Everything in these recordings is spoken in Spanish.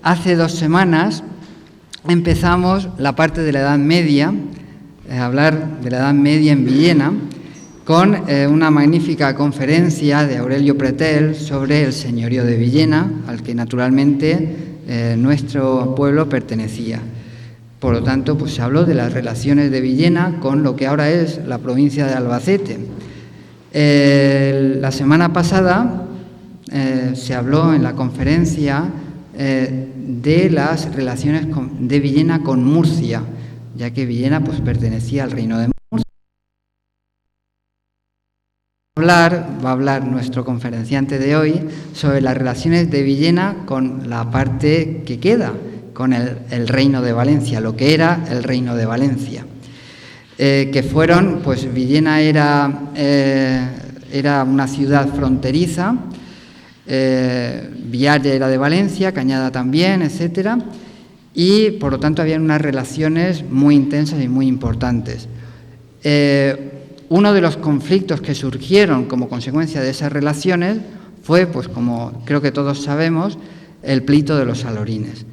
Hace 2 semanas empezamos la parte de la Edad Media, hablar de la Edad Media en Villena, con una magnífica conferencia de Aurelio Pretel sobre el señorío de Villena, al que naturalmente nuestro pueblo pertenecía. Por lo tanto, pues se habló de las relaciones de Villena con lo que ahora es la provincia de Albacete. La semana pasada se habló en la conferencia de las relaciones de Villena con Murcia, ya que Villena pues pertenecía al reino de Murcia. Va a hablar nuestro conferenciante de hoy sobre las relaciones de Villena con la parte que queda, con el reino de Valencia, lo que era el reino de Valencia. Que fueron, pues Villena era una ciudad fronteriza, Vialla era de Valencia, Cañada también, etcétera, y por lo tanto había unas relaciones muy intensas y muy importantes. Uno de los conflictos que surgieron como consecuencia de esas relaciones fue, pues como creo que todos sabemos, el pleito de los Alorines.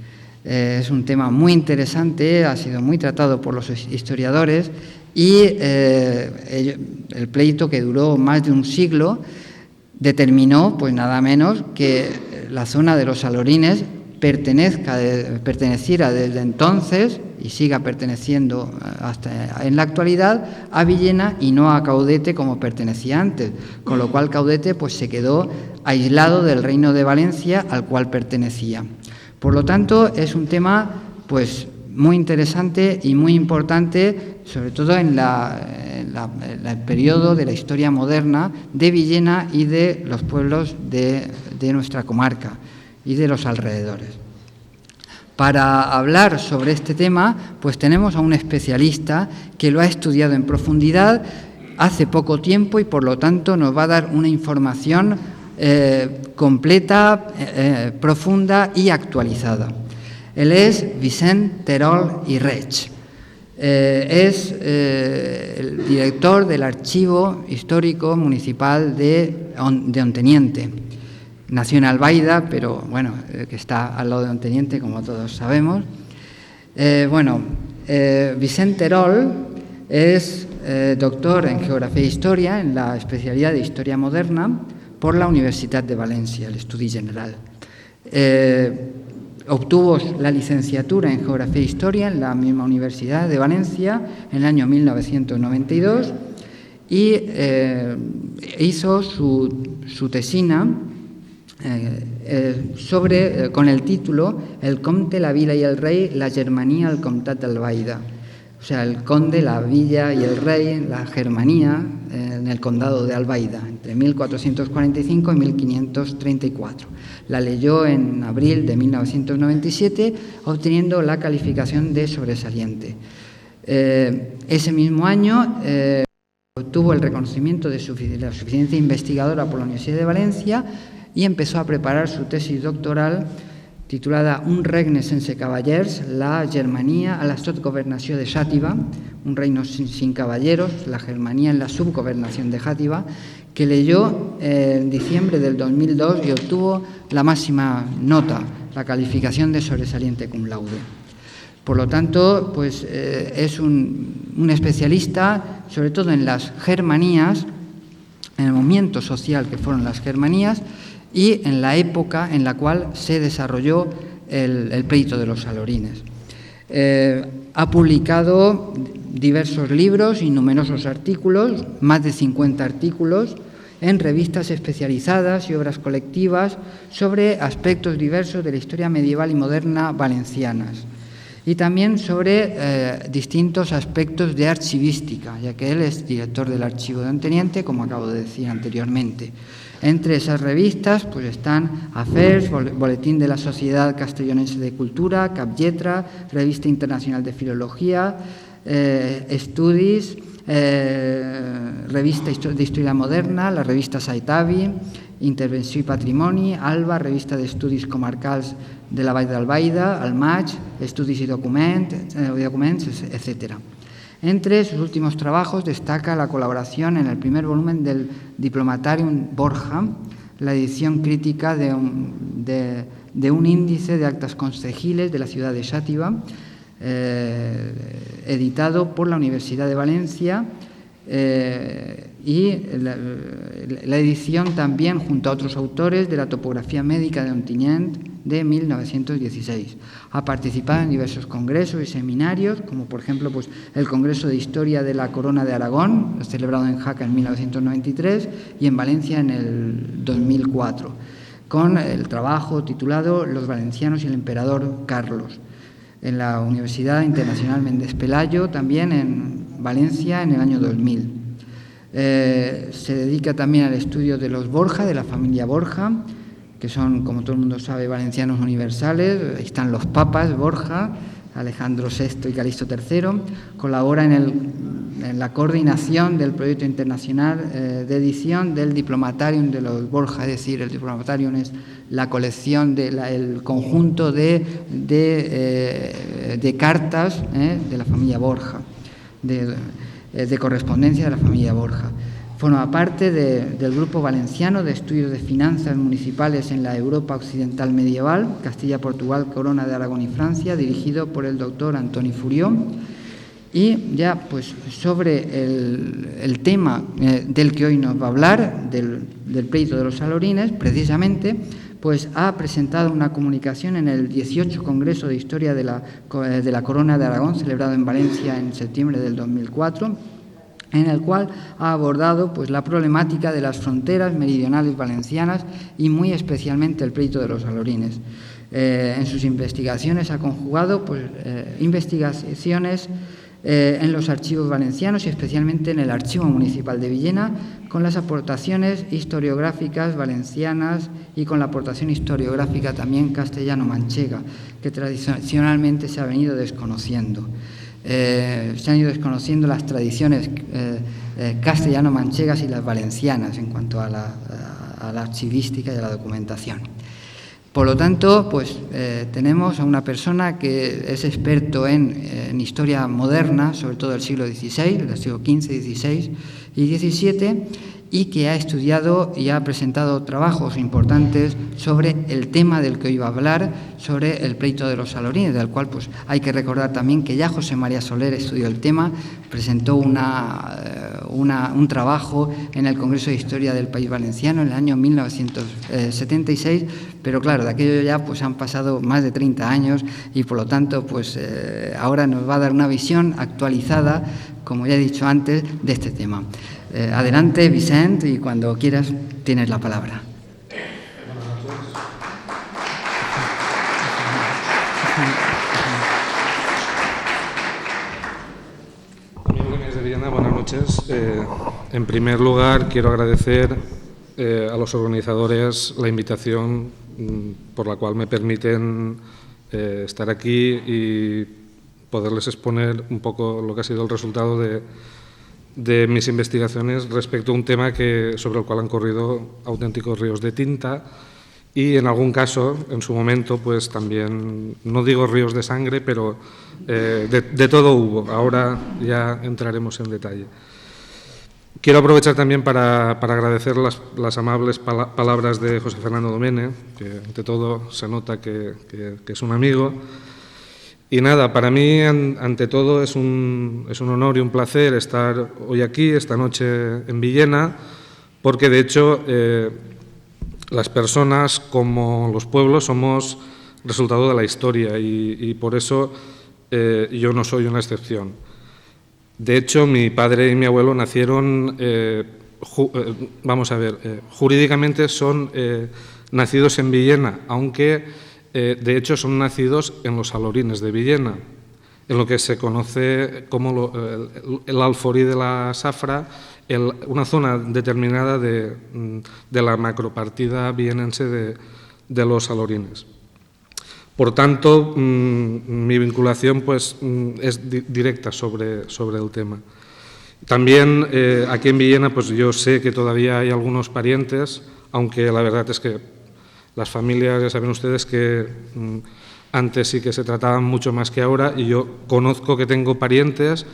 Es un tema muy interesante, ha sido muy tratado por los historiadores y el pleito, que duró más de un siglo, determinó pues nada menos que la zona de los Alorines perteneciera desde entonces y siga perteneciendo hasta en la actualidad a Villena y no a Caudete como pertenecía antes, con lo cual Caudete pues se quedó aislado del reino de Valencia al cual pertenecía. Por lo tanto, es un tema pues muy interesante y muy importante, sobre todo en el periodo de la historia moderna de Villena y de los pueblos de nuestra comarca y de los alrededores. Para hablar sobre este tema, pues tenemos a un especialista que lo ha estudiado en profundidad hace poco tiempo y por lo tanto nos va a dar una información completa, profunda y actualizada. Él es Vicent Terol i Reig. Es el director del Archivo Histórico Municipal de Onteniente. Nació en Albaida, pero bueno, que está al lado de Onteniente, como todos sabemos. Vicent Terol es doctor en Geografía e Historia en la especialidad de Historia Moderna por la Universitat de València, el Estudi General. Obtuvo la licenciatura en Geografía e Historia en la misma Universidad de Valencia en el año 1992 y hizo su tesina con el título El comte, la vila y el rey, la Germania al comtat d'Albaida. O sea, el conde, la villa y el rey, la Germanía en el condado de Albaida, entre 1445 y 1534. La leyó en abril de 1997, obteniendo la calificación de sobresaliente. Ese mismo año obtuvo el reconocimiento de la suficiencia investigadora por la Universidad de Valencia y empezó a preparar su tesis doctoral titulada Un regne sense cavallers, la Germania a la sotgovernació de Xàtiva, un reino sin caballeros, la Germanía en la subgovernación de Xàtiva, que leyó en diciembre del 2002 y obtuvo la máxima nota, la calificación de sobresaliente cum laude. Por lo tanto, pues es un especialista, sobre todo en las germanías, en el movimiento social que fueron las germanías, y en la época en la cual se desarrolló el pleito de los Alorines. Ha publicado diversos libros y numerosos artículos, más de 50 artículos, en revistas especializadas y obras colectivas sobre aspectos diversos de la historia medieval y moderna valencianas. Y también sobre distintos aspectos de archivística, ya que él es director del Archivo de Onteniente, como acabo de decir anteriormente. Entre esas revistas pues están Afers, Boletín de la Sociedad Castellonense de Cultura, Capyetra, Revista Internacional de Filología, Estudis, Revista de Historia Moderna, la revista Saitavi, Intervenció i Patrimoni, Alba, Revista d'Estudis Comarcals de la Vall d'Albaida, el Maig, Estudis i Documents, etc. Entre sus últimos trabajos destaca la colaboración en el primer volumen del Diplomatarium Borja, la edición crítica de de un índice de actas concejiles de la ciudad de Xàtiva, editado por la Universidad de Valencia, y la edición también, junto a otros autores, de la topografía médica de Ontinyent de 1916. Ha participado en diversos congresos y seminarios, como por ejemplo pues, el Congreso de Historia de la Corona de Aragón, celebrado en Jaca en 1993, y en Valencia en el 2004, con el trabajo titulado Los valencianos y el emperador Carlos, en la Universidad Internacional Méndez Pelayo, también en Valencia en el año 2000. Se dedica también al estudio de los Borja, de la familia Borja, que son, como todo el mundo sabe, valencianos universales. Ahí están los papas Borja, Alejandro VI y Calixto III. Colabora en la coordinación del proyecto internacional de edición del Diplomatarium de los Borja, es decir, el Diplomatarium es la colección, el conjunto de cartas de la familia Borja, de correspondencia de la familia Borja. Forma parte del Grupo Valenciano de Estudios de Finanzas Municipales en la Europa Occidental Medieval, Castilla, Portugal, Corona de Aragón y Francia, dirigido por el doctor Antoni Furió. Y ya pues sobre el tema del que hoy nos va a hablar, del pleito de los Salorines, precisamente, pues ha presentado una comunicación en el 18 Congreso de Historia de la Corona de Aragón, celebrado en Valencia en septiembre del 2004, en el cual ha abordado pues, la problemática de las fronteras meridionales valencianas y muy especialmente el pleito de los Salorines. En sus investigaciones ha conjugado pues, investigaciones en los archivos valencianos y especialmente en el Archivo Municipal de Villena, con las aportaciones historiográficas valencianas y con la aportación historiográfica también castellano-manchega, que tradicionalmente se ha venido desconociendo. Se han ido desconociendo las tradiciones castellano-manchegas y las valencianas en cuanto a la archivística y a la documentación. Por lo tanto, pues tenemos a una persona que es experto en historia moderna, sobre todo del siglo XVI, del siglo XV, XVI y XVII, y que ha estudiado y ha presentado trabajos importantes sobre el tema del que hoy va a hablar, sobre el pleito de los Salorines, del cual pues, hay que recordar también que ya José María Soler estudió el tema, presentó un trabajo en el Congreso de Historia del País Valenciano en el año 1976, pero claro, de aquello ya pues, han pasado más de 30 años y por lo tanto pues, ahora nos va a dar una visión actualizada, como ya he dicho antes, de este tema. Adelante, Vicent, y cuando quieras tienes la palabra. Amigos de Villena, buenas noches. En primer lugar, quiero agradecer a los organizadores la invitación por la cual me permiten estar aquí y poderles exponer un poco lo que ha sido el resultado de mis investigaciones respecto a un tema sobre el cual han corrido auténticos ríos de tinta y en algún caso, en su momento, pues también, no digo ríos de sangre, pero de todo hubo. Ahora ya entraremos en detalle. Quiero aprovechar también para agradecer las amables palabras de José Fernando Domene, que ante todo se nota que es un amigo. Y nada, para mí, ante todo, es un honor y un placer estar hoy aquí, esta noche en Villena, porque de hecho las personas como los pueblos somos resultado de la historia y por eso yo no soy una excepción. De hecho, mi padre y mi abuelo nacieron, jurídicamente son nacidos en Villena, aunque de hecho son nacidos en los Salorines de Villena, en lo que se conoce como el Alforí de la Safra, una zona determinada de la macropartida villenense de los Salorines. Por tanto, mi vinculación pues, es directa sobre el tema. También aquí en Villena pues, yo sé que todavía hay algunos parientes, aunque la verdad es que las familias, ya saben ustedes que antes sí que se trataban mucho más que ahora y yo conozco que tengo parientes,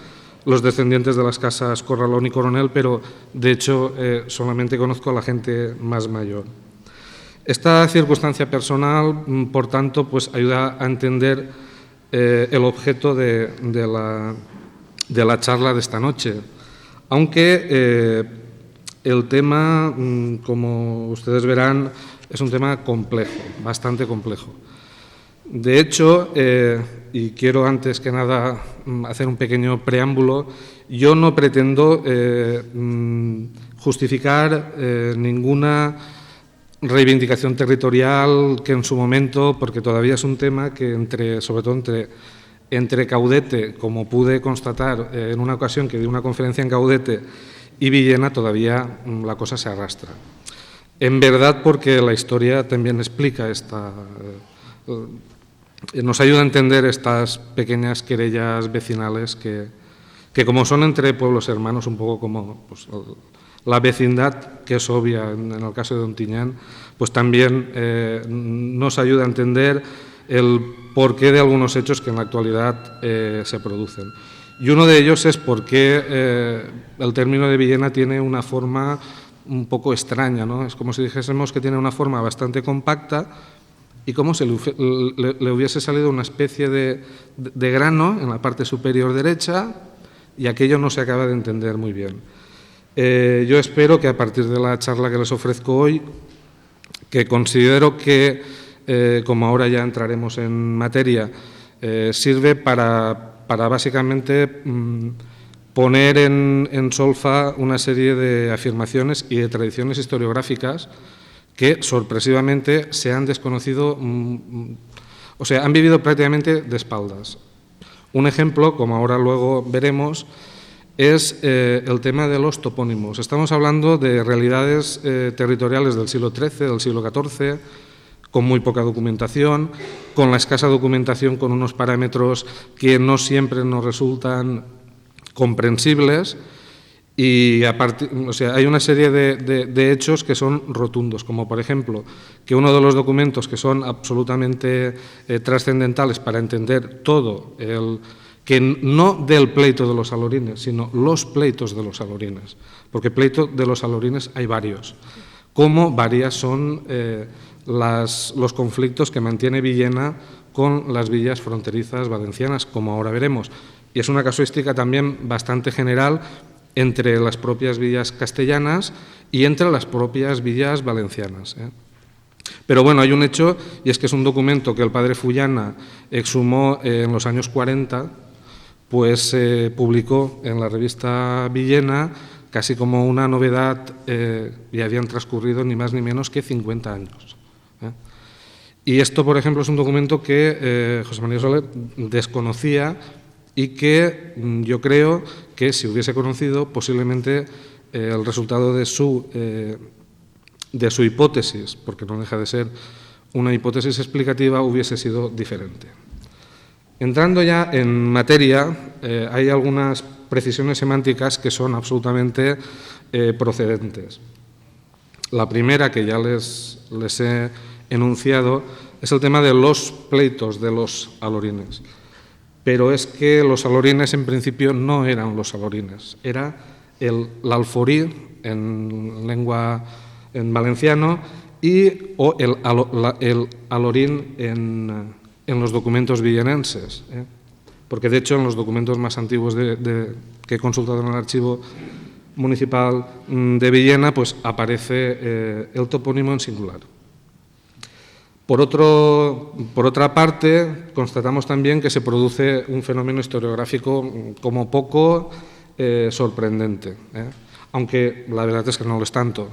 los descendientes de las casas Corralón y Coronel, pero de hecho solamente conozco a la gente más mayor. Esta circunstancia personal, por tanto, pues ayuda a entender el objeto de la charla de esta noche. Aunque el tema, como ustedes verán, es un tema complejo, bastante complejo. De hecho, y quiero antes que nada hacer un pequeño preámbulo, yo no pretendo justificar ninguna reivindicación territorial que en su momento, porque todavía es un tema que sobre todo entre Caudete, como pude constatar en una ocasión que di una conferencia en Caudete, y Villena, todavía la cosa se arrastra. En verdad, porque la historia también explica nos ayuda a entender estas pequeñas querellas vecinales que como son entre pueblos hermanos, un poco como pues, la vecindad, que es obvia en el caso de Ontinyent, pues también nos ayuda a entender el porqué de algunos hechos que en la actualidad se producen. Y uno de ellos es por qué el término de Villena tiene una forma un poco extraña, ¿no? Es como si dijésemos que tiene una forma bastante compacta y como si le hubiese salido una especie de grano en la parte superior derecha, y aquello no se acaba de entender muy bien. Yo espero que a partir de la charla que les ofrezco hoy, que considero que, como ahora ya entraremos en materia, sirve para básicamente poner en solfa una serie de afirmaciones y de tradiciones historiográficas que sorpresivamente se han desconocido, o sea, han vivido prácticamente de espaldas. Un ejemplo, como ahora luego veremos, es el tema de los topónimos. Estamos hablando de realidades territoriales del siglo XIII, del siglo XIV, con muy poca documentación, con la escasa documentación, con unos parámetros que no siempre nos resultan comprensibles, y aparte, o sea, hay una serie de hechos que son rotundos, como por ejemplo que uno de los documentos que son absolutamente trascendentales para entender todo, que no del pleito de los alorines, sino los pleitos de los alorines, porque pleito de los alorines hay varios, como varias son los conflictos que mantiene Villena con las villas fronterizas valencianas, como ahora veremos. Y es una casuística también bastante general entre las propias villas castellanas y entre las propias villas valencianas. Pero bueno, hay un hecho, y es que es un documento que el padre Fullana exhumó en los años 40, pues se publicó en la revista Villena casi como una novedad, y habían transcurrido ni más ni menos que 50 años. Y esto, por ejemplo, es un documento que José María Soler desconocía y que yo creo que si hubiese conocido, posiblemente el resultado de su hipótesis, porque no deja de ser una hipótesis explicativa, hubiese sido diferente. Entrando ya en materia, hay algunas precisiones semánticas que son absolutamente procedentes. La primera, que ya les he enunciado, es el tema de los pleitos de los alorines. Pero es que los alorines en principio no eran los alorines, era el alforí en valenciano o el alorín en los documentos villenenses. Porque de hecho en los documentos más antiguos que he consultado en el archivo municipal de Villena, pues aparece el topónimo en singular. Por otra parte, constatamos también que se produce un fenómeno historiográfico como poco sorprendente, aunque la verdad es que no lo es tanto.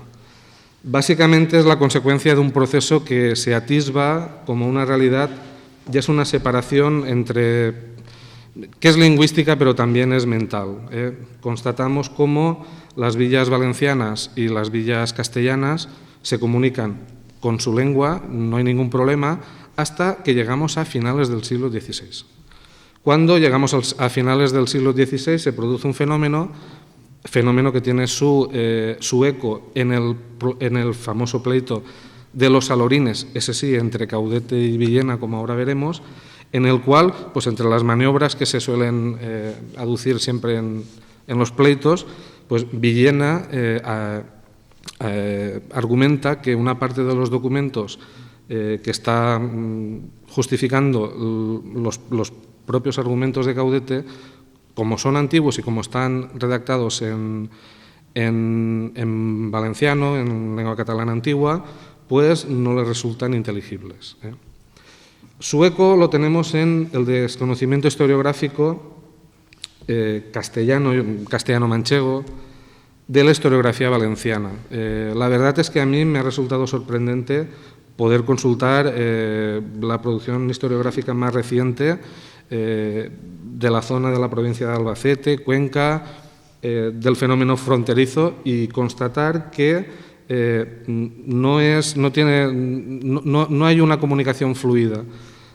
Básicamente es la consecuencia de un proceso que se atisba como una realidad, ya es una separación que es lingüística pero también es mental. Constatamos cómo las villas valencianas y las villas castellanas se comunican con su lengua, no hay ningún problema, hasta que llegamos a finales del siglo XVI. Cuando llegamos a finales del siglo XVI se produce un fenómeno que tiene su eco en el famoso pleito de los alorines, ese sí, entre Caudete y Villena, como ahora veremos, en el cual, pues entre las maniobras que se suelen aducir siempre en los pleitos, pues Villena argumenta que una parte de los documentos que está justificando los propios argumentos de Gaudete, como son antiguos y como están redactados en valenciano, en lengua catalana antigua, pues no les resultan inteligibles. Su eco lo tenemos en el desconocimiento historiográfico castellano-manchego de la historiografía valenciana. La verdad es que a mí me ha resultado sorprendente poder consultar la producción historiográfica más reciente de la zona de la provincia de Albacete, Cuenca, del fenómeno fronterizo, y constatar que no hay una comunicación fluida.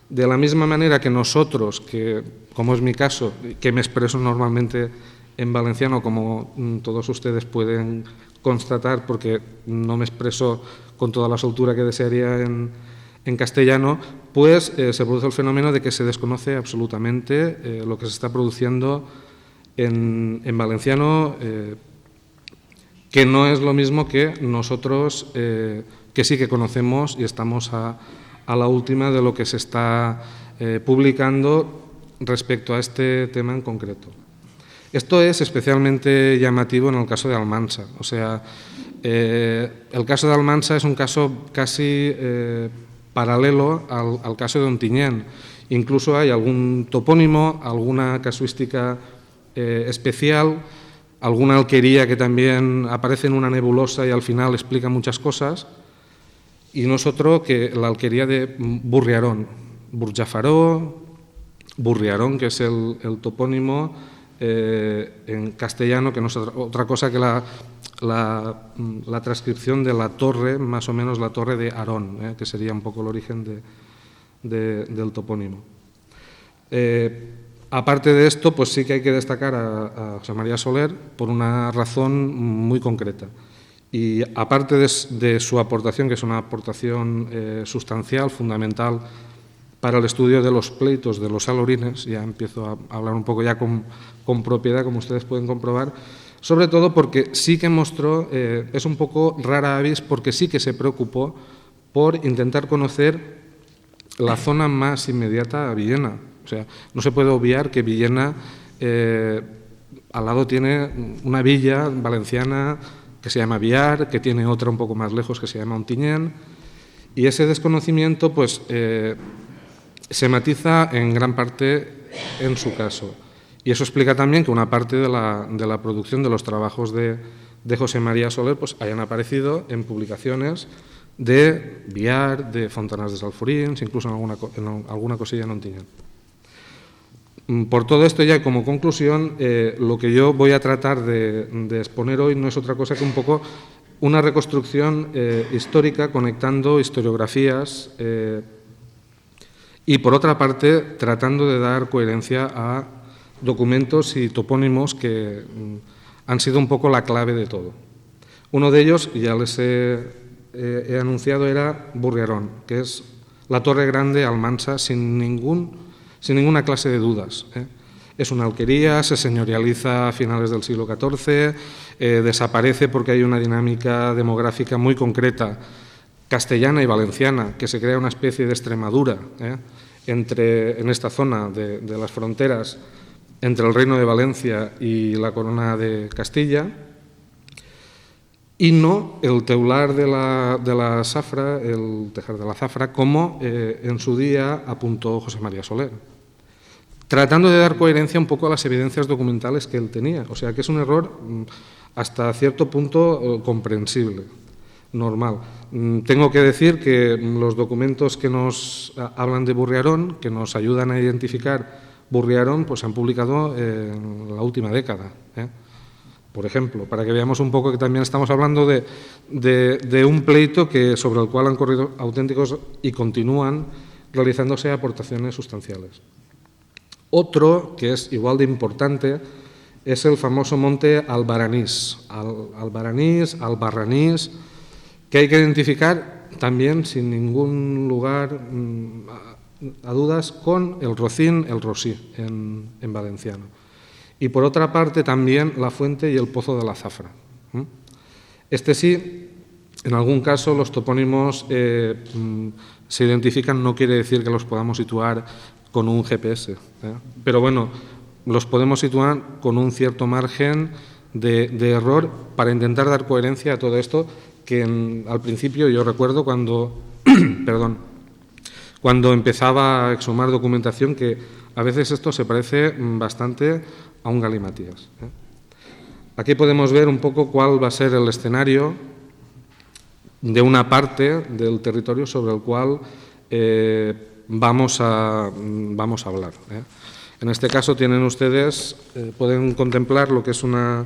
De la misma manera que nosotros, que, como es mi caso, que me expreso normalmente en valenciano, como todos ustedes pueden constatar, porque no me expreso con toda la soltura que desearía en castellano, pues se produce el fenómeno de que se desconoce absolutamente lo que se está produciendo en valenciano, que no es lo mismo que nosotros, que sí que conocemos y estamos a la última de lo que se está publicando respecto a este tema en concreto. Esto es especialmente llamativo en el caso de Almansa. O sea, el caso de Almansa es un caso casi paralelo al caso de Ontinyent. Incluso hay algún topónimo, alguna casuística especial, alguna alquería que también aparece en una nebulosa y al final explica muchas cosas. Y nosotros que la alquería de Burriarón, Burjafaró, Burriarón, que es el topónimo en castellano, que no es otra cosa que la transcripción de la torre, más o menos la torre de Arón, que sería un poco el origen del topónimo. Aparte de esto, pues sí que hay que destacar a José María Soler por una razón muy concreta. Y aparte de su aportación, que es una aportación sustancial, fundamental para el estudio de los pleitos de los alorines, ya empiezo a hablar un poco ya con propiedad, como ustedes pueden comprobar, sobre todo porque sí que mostró, es un poco rara avis, porque sí que se preocupó por intentar conocer la zona más inmediata a Villena. O sea, no se puede obviar que Villena al lado tiene una villa valenciana que se llama Viar, que tiene otra un poco más lejos que se llama Ontinyent, y ese desconocimiento pues se matiza en gran parte en su caso. Y eso explica también que una parte de la producción de los trabajos de José María Soler pues hayan aparecido en publicaciones de Viar, de Fontanars de Salforins, incluso en alguna cosilla en Ontinyent. Por todo esto, ya como conclusión, lo que yo voy a tratar de exponer hoy no es otra cosa que un poco una reconstrucción histórica conectando historiografías y, por otra parte, tratando de dar coherencia a documentos y topónimos que han sido un poco la clave de todo. Uno de ellos, ya les he anunciado, era Burriarón, que es la Torre Grande Almansa sin ninguna clase de dudas. Es una alquería, se señorializa a finales del siglo XIV, desaparece porque hay una dinámica demográfica muy concreta, castellana y valenciana, que se crea una especie de Extremadura en esta zona de las fronteras entre el Reino de Valencia y la Corona de Castilla, y no el teular de la zafra, el tejar de la zafra, como en su día apuntó José María Soler, tratando de dar coherencia un poco a las evidencias documentales que él tenía. O sea que es un error hasta cierto punto comprensible, normal. Tengo que decir que los documentos que nos hablan de Burriarón, que nos ayudan a identificar Burriarón, pues se han publicado en la última década. Por ejemplo, para que veamos un poco que también estamos hablando de un pleito sobre el cual han corrido auténticos y continúan realizándose aportaciones sustanciales. Otro, que es igual de importante, es el famoso monte Albaranís, Albarranís, que hay que identificar también sin ningún lugar a dudas con el Rocín, el Rosí en valenciano. Y por otra parte también la fuente y el pozo de la zafra. Este sí En algún caso los topónimos se identifican, no quiere decir que los podamos situar con un GPS, pero bueno, los podemos situar con un cierto margen de error para intentar dar coherencia a todo esto que al principio yo recuerdo cuando, cuando empezaba a exhumar documentación que a veces esto se parece bastante a un galimatías. Aquí podemos ver un poco cuál va a ser el escenario de una parte del territorio sobre el cual vamos a hablar. En este caso tienen ustedes, pueden contemplar lo que es una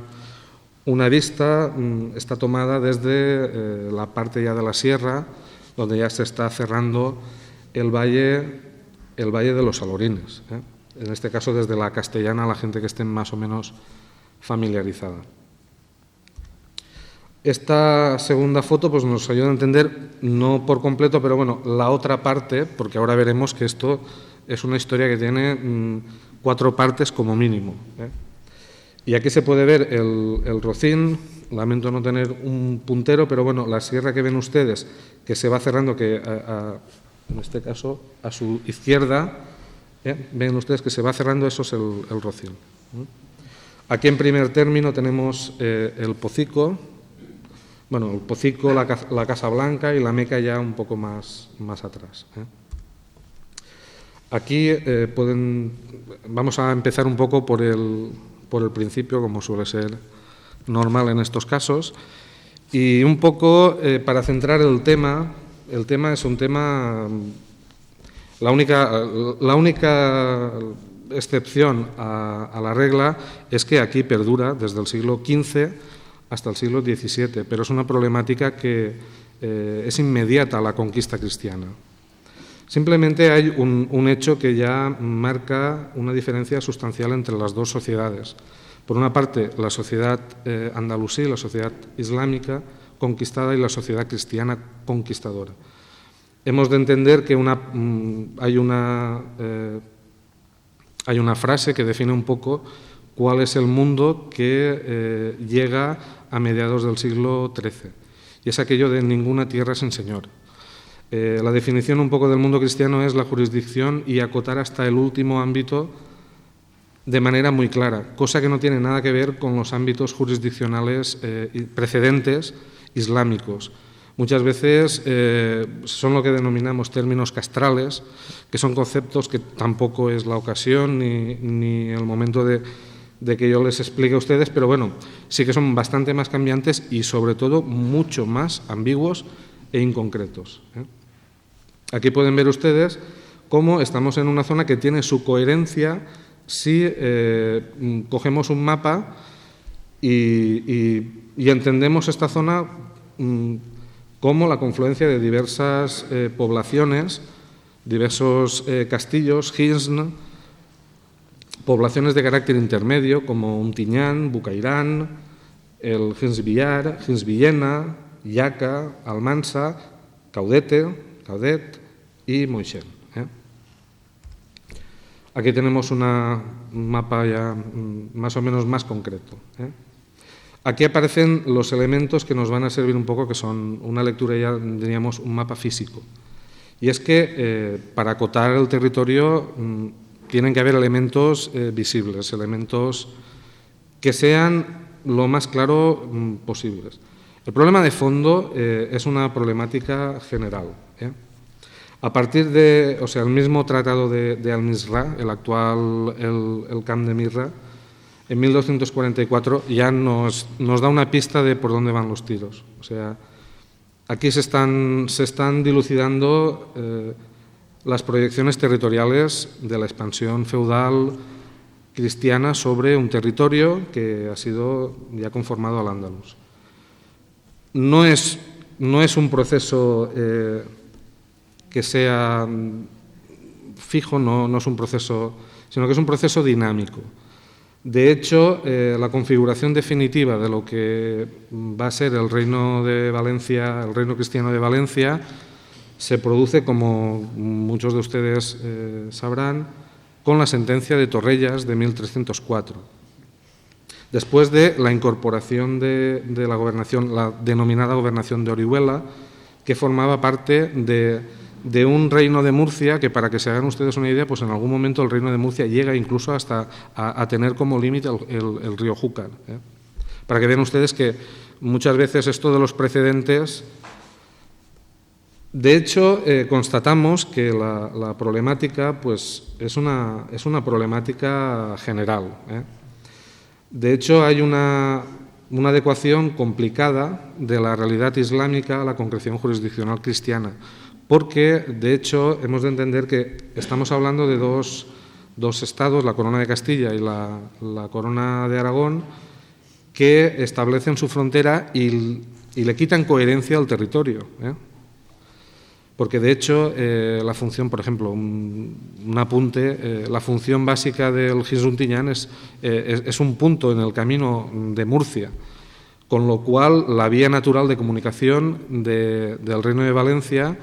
vista, está tomada desde la parte ya de la sierra, donde ya se está cerrando el valle de los Alorines. En este caso desde la Castellana, la gente que esté más o menos familiarizada. Esta segunda foto pues, nos ayuda a entender, no por completo, pero bueno, la otra parte, porque ahora veremos que esto es una historia que tiene 4 partes como mínimo. Y aquí se puede ver el Rocín, lamento no tener un puntero, pero bueno, la sierra que ven ustedes, que se va cerrando, que en este caso a su izquierda, ven ustedes que se va cerrando, eso es el Rocín. Aquí en primer término tenemos el Pocico, bueno, el Pocico, la Casa Blanca y la Meca ya un poco más atrás. Aquí vamos a empezar un poco por el principio, como suele ser normal en estos casos, y un poco para centrar el tema es un tema, la única excepción a la regla es que aquí perdura desde el siglo XV hasta el siglo XVII, pero es una problemática que es inmediata a la conquista cristiana. Simplemente hay un hecho que ya marca una diferencia sustancial entre las dos sociedades. Por una parte, la sociedad andalusí, la sociedad islámica conquistada y la sociedad cristiana conquistadora. Hemos de entender que hay una frase que define un poco cuál es el mundo que llega a mediados del siglo XIII, y es aquello de ninguna tierra sin señor. La definición un poco del mundo cristiano es la jurisdicción y acotar hasta el último ámbito de manera muy clara, cosa que no tiene nada que ver con los ámbitos jurisdiccionales precedentes islámicos. Muchas veces son lo que denominamos términos castrales, que son conceptos que tampoco es la ocasión ni el momento de que yo les explique a ustedes, pero bueno, sí que son bastante más cambiantes y sobre todo mucho más ambiguos e inconcretos. Aquí pueden ver ustedes cómo estamos en una zona que tiene su coherencia si cogemos un mapa y entendemos esta zona como la confluencia de diversas poblaciones, diversos castillos, hinsn, poblaciones de carácter intermedio como Untiñán, Bucairán, el Hinsvillar, Hinsvillena, Yaca, Almansa, Caudet y Moixent. Aquí tenemos un mapa ya más o menos más concreto. Aquí aparecen los elementos que nos van a servir un poco, que son una lectura, ya diríamos, un mapa físico. Y es que para acotar el territorio tienen que haber elementos visibles, elementos que sean lo más claro posibles. El problema de fondo es una problemática general. A partir de, o sea, el mismo tratado de Al-Misra, el actual el Camp de Mirra, en 1244 ya nos da una pista de por dónde van los tiros. O sea, aquí se están dilucidando las proyecciones territoriales de la expansión feudal cristiana sobre un territorio que ha sido ya conformado al Andalus. No es un proceso que sea fijo, no es un proceso, sino que es un proceso dinámico. De hecho, la configuración definitiva de lo que va a ser el reino de Valencia, el reino cristiano de Valencia, se produce, como muchos de ustedes sabrán, con la sentencia de Torrellas de 1304. después de la incorporación de la gobernación, la denominada gobernación de Orihuela, que formaba parte de un reino de Murcia que, para que se hagan ustedes una idea, pues en algún momento el reino de Murcia llega incluso hasta a tener como límite el río Júcar, ¿eh? Para que vean ustedes que muchas veces esto de los precedentes... De hecho, constatamos que la problemática pues, es una problemática general, ¿eh? De hecho, hay una adecuación complicada de la realidad islámica a la concreción jurisdiccional cristiana, porque, de hecho, hemos de entender que estamos hablando de dos estados, la Corona de Castilla y la Corona de Aragón, que establecen su frontera y le quitan coherencia al territorio, ¿eh? Porque, de hecho, la función, por ejemplo, un apunte, la función básica del Gis-Ontinyent es un punto en el camino de Murcia, con lo cual la vía natural de comunicación del Reino de Valencia,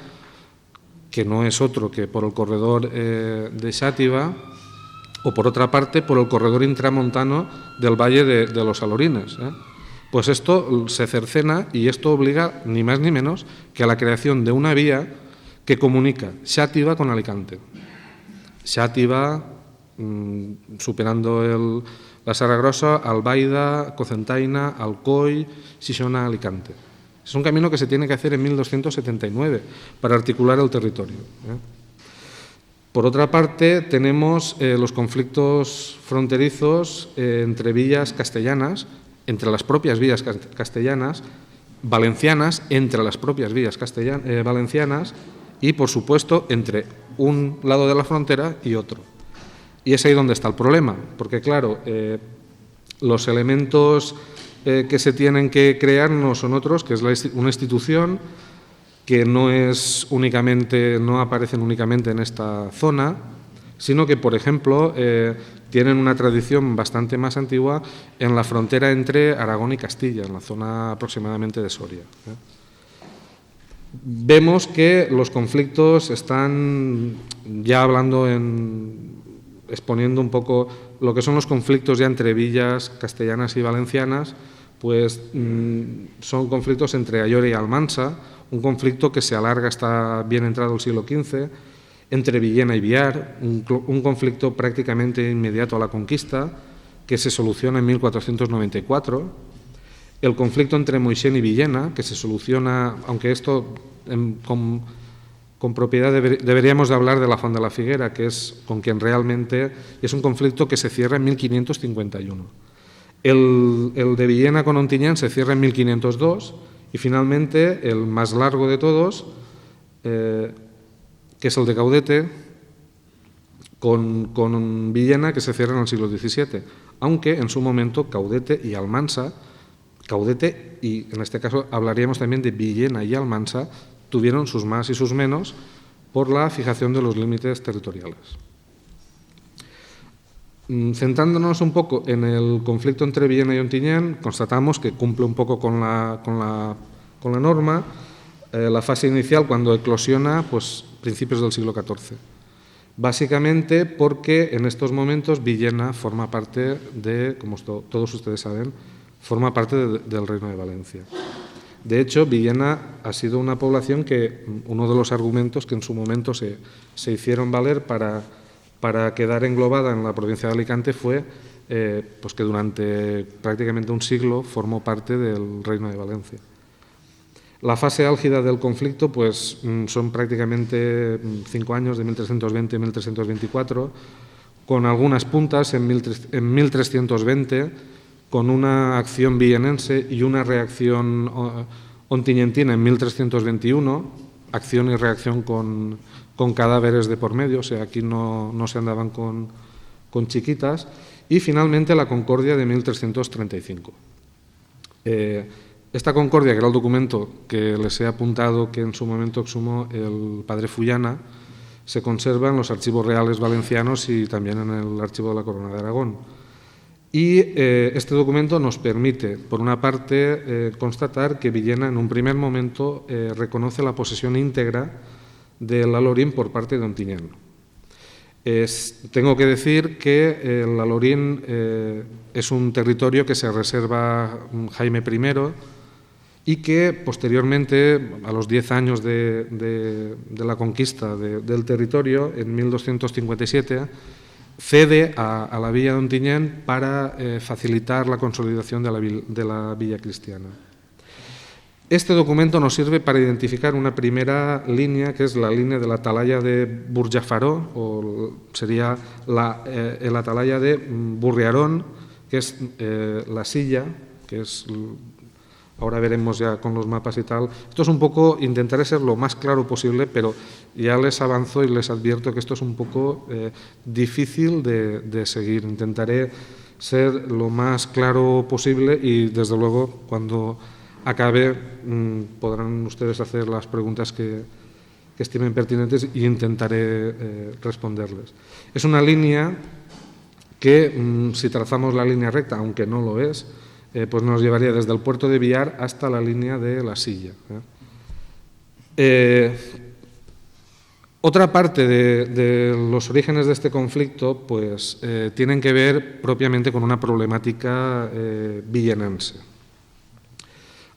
que no es otro que por el corredor de Xàtiva, o por otra parte por el corredor intramontano del Valle de los Alorines, ¿eh? Pues esto se cercena y esto obliga ni más ni menos que a la creación de una vía que comunica Xàtiva con Alicante. Xàtiva, superando la Saragrossa, Albaida, Cocentaina, Alcoi, Xixona, Alicante. Es un camino que se tiene que hacer en 1279 para articular el territorio, ¿eh? Por otra parte, tenemos los conflictos fronterizos entre villas castellanas, entre las propias villas castellanas, valencianas, entre las propias villas valencianas y, por supuesto, entre un lado de la frontera y otro. Y es ahí donde está el problema, porque, claro, los elementos que se tienen que crear no son otros, que es una institución que no aparecen únicamente en esta zona, sino que, por ejemplo, tienen una tradición bastante más antigua en la frontera entre Aragón y Castilla, en la zona aproximadamente de Soria, ¿eh? Vemos que los conflictos están ya exponiendo un poco lo que son los conflictos ya entre villas castellanas y valencianas, pues son conflictos entre Ayora y Almansa, un conflicto que se alarga hasta bien entrado el siglo XV, entre Villena y Biar, un conflicto prácticamente inmediato a la conquista, que se soluciona en 1494, el conflicto entre Moixent y Villena, que se soluciona, aunque esto con propiedad deberíamos de hablar de la Font de la Figuera, que es con quien realmente es un conflicto que se cierra en 1551. El de Villena con Ontinyent se cierra en 1502 y finalmente el más largo de todos, que es el de Caudete, con Villena, que se cierra en el siglo XVII, aunque en su momento Caudete y Almansa, Caudete, y en este caso hablaríamos también de Villena y Almansa, tuvieron sus más y sus menos por la fijación de los límites territoriales. Centrándonos un poco en el conflicto entre Villena y Ontinyent, constatamos que cumple un poco con la norma, la fase inicial cuando eclosiona, pues principios del siglo XIV. Básicamente porque en estos momentos Villena forma parte como todos ustedes saben, forma parte del Reino de Valencia. De hecho, Villena ha sido una población que uno de los argumentos que en su momento se hicieron valer para quedar englobada en la provincia de Alicante fue pues que durante prácticamente un siglo formó parte del Reino de Valencia. La fase álgida del conflicto pues, son prácticamente 5 años, de 1320 a 1324, con algunas puntas en 1320, con una acción villenense y una reacción ontiñentina en 1321, acción y reacción con cadáveres de por medio, o sea, aquí no se andaban con chiquitas, y finalmente la Concordia de 1335. Esta Concordia, que era el documento que les he apuntado que en su momento exhumó el padre Fullana, se conserva en los archivos reales valencianos y también en el archivo de la Corona de Aragón. Y este documento nos permite, por una parte, constatar que Villena en un primer momento reconoce la posesión íntegra del Alorín por parte de Ontinyent. Tengo que decir que el Alorín es un territorio que se reserva Jaime I y que posteriormente, a los 10 años de la conquista del territorio, en 1257, cede a la villa de Ontinyent para facilitar la consolidación de la villa cristiana. Este documento nos sirve para identificar una primera línea, que es la línea de la atalaya de Burjafaró, o sería el atalaya de Burriarón, que es la silla, que es, ahora veremos ya con los mapas y tal. Esto es un poco, intentaré ser lo más claro posible, pero ya les avanzo y les advierto que esto es un poco difícil de seguir. Intentaré ser lo más claro posible y, desde luego, cuando acabe, podrán ustedes hacer las preguntas que estimen pertinentes y intentaré responderles. Es una línea que, si trazamos la línea recta, aunque no lo es, pues nos llevaría desde el puerto de Villar hasta la línea de la Silla. Otra parte de los orígenes de este conflicto pues, tienen que ver propiamente con una problemática villenense.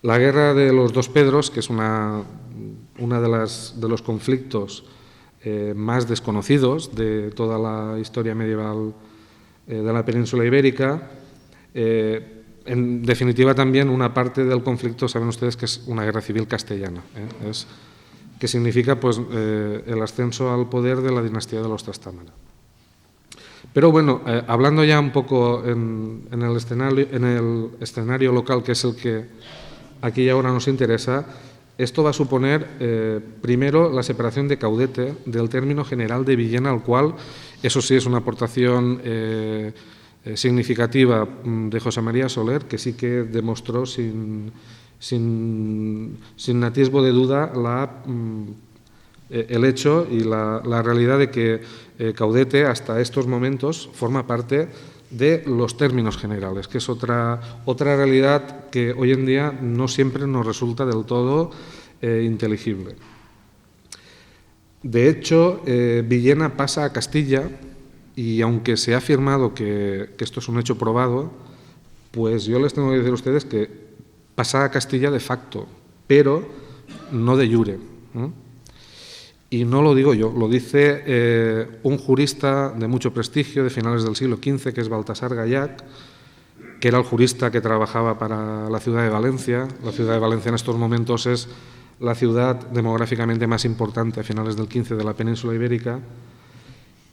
La guerra de los dos Pedros, que es una de los conflictos más desconocidos de toda la historia medieval de la península ibérica, en definitiva también una parte del conflicto, saben ustedes que es una guerra civil castellana, que significa pues, el ascenso al poder de la dinastía de los Trastámara. Pero bueno, hablando ya un poco en el escenario local, que es el que aquí y ahora nos interesa, esto va a suponer, primero, la separación de Caudete del término general de Villena, al cual, eso sí, es una aportación significativa de José María Soler, que sí que demostró sin atisbo de duda el hecho y la realidad de que Caudete, hasta estos momentos, forma parte de los términos generales, que es otra realidad que hoy en día no siempre nos resulta del todo inteligible. De hecho, Villena pasa a Castilla y, aunque se ha afirmado que esto es un hecho probado, pues yo les tengo que decir a ustedes que pasa a Castilla de facto, pero no de jure, ¿no? Y no lo digo yo, lo dice un jurista de mucho prestigio de finales del siglo XV, que es Baltasar Gallac, que era el jurista que trabajaba para la ciudad de Valencia. La ciudad de Valencia en estos momentos es la ciudad demográficamente más importante a finales del XV de la península ibérica,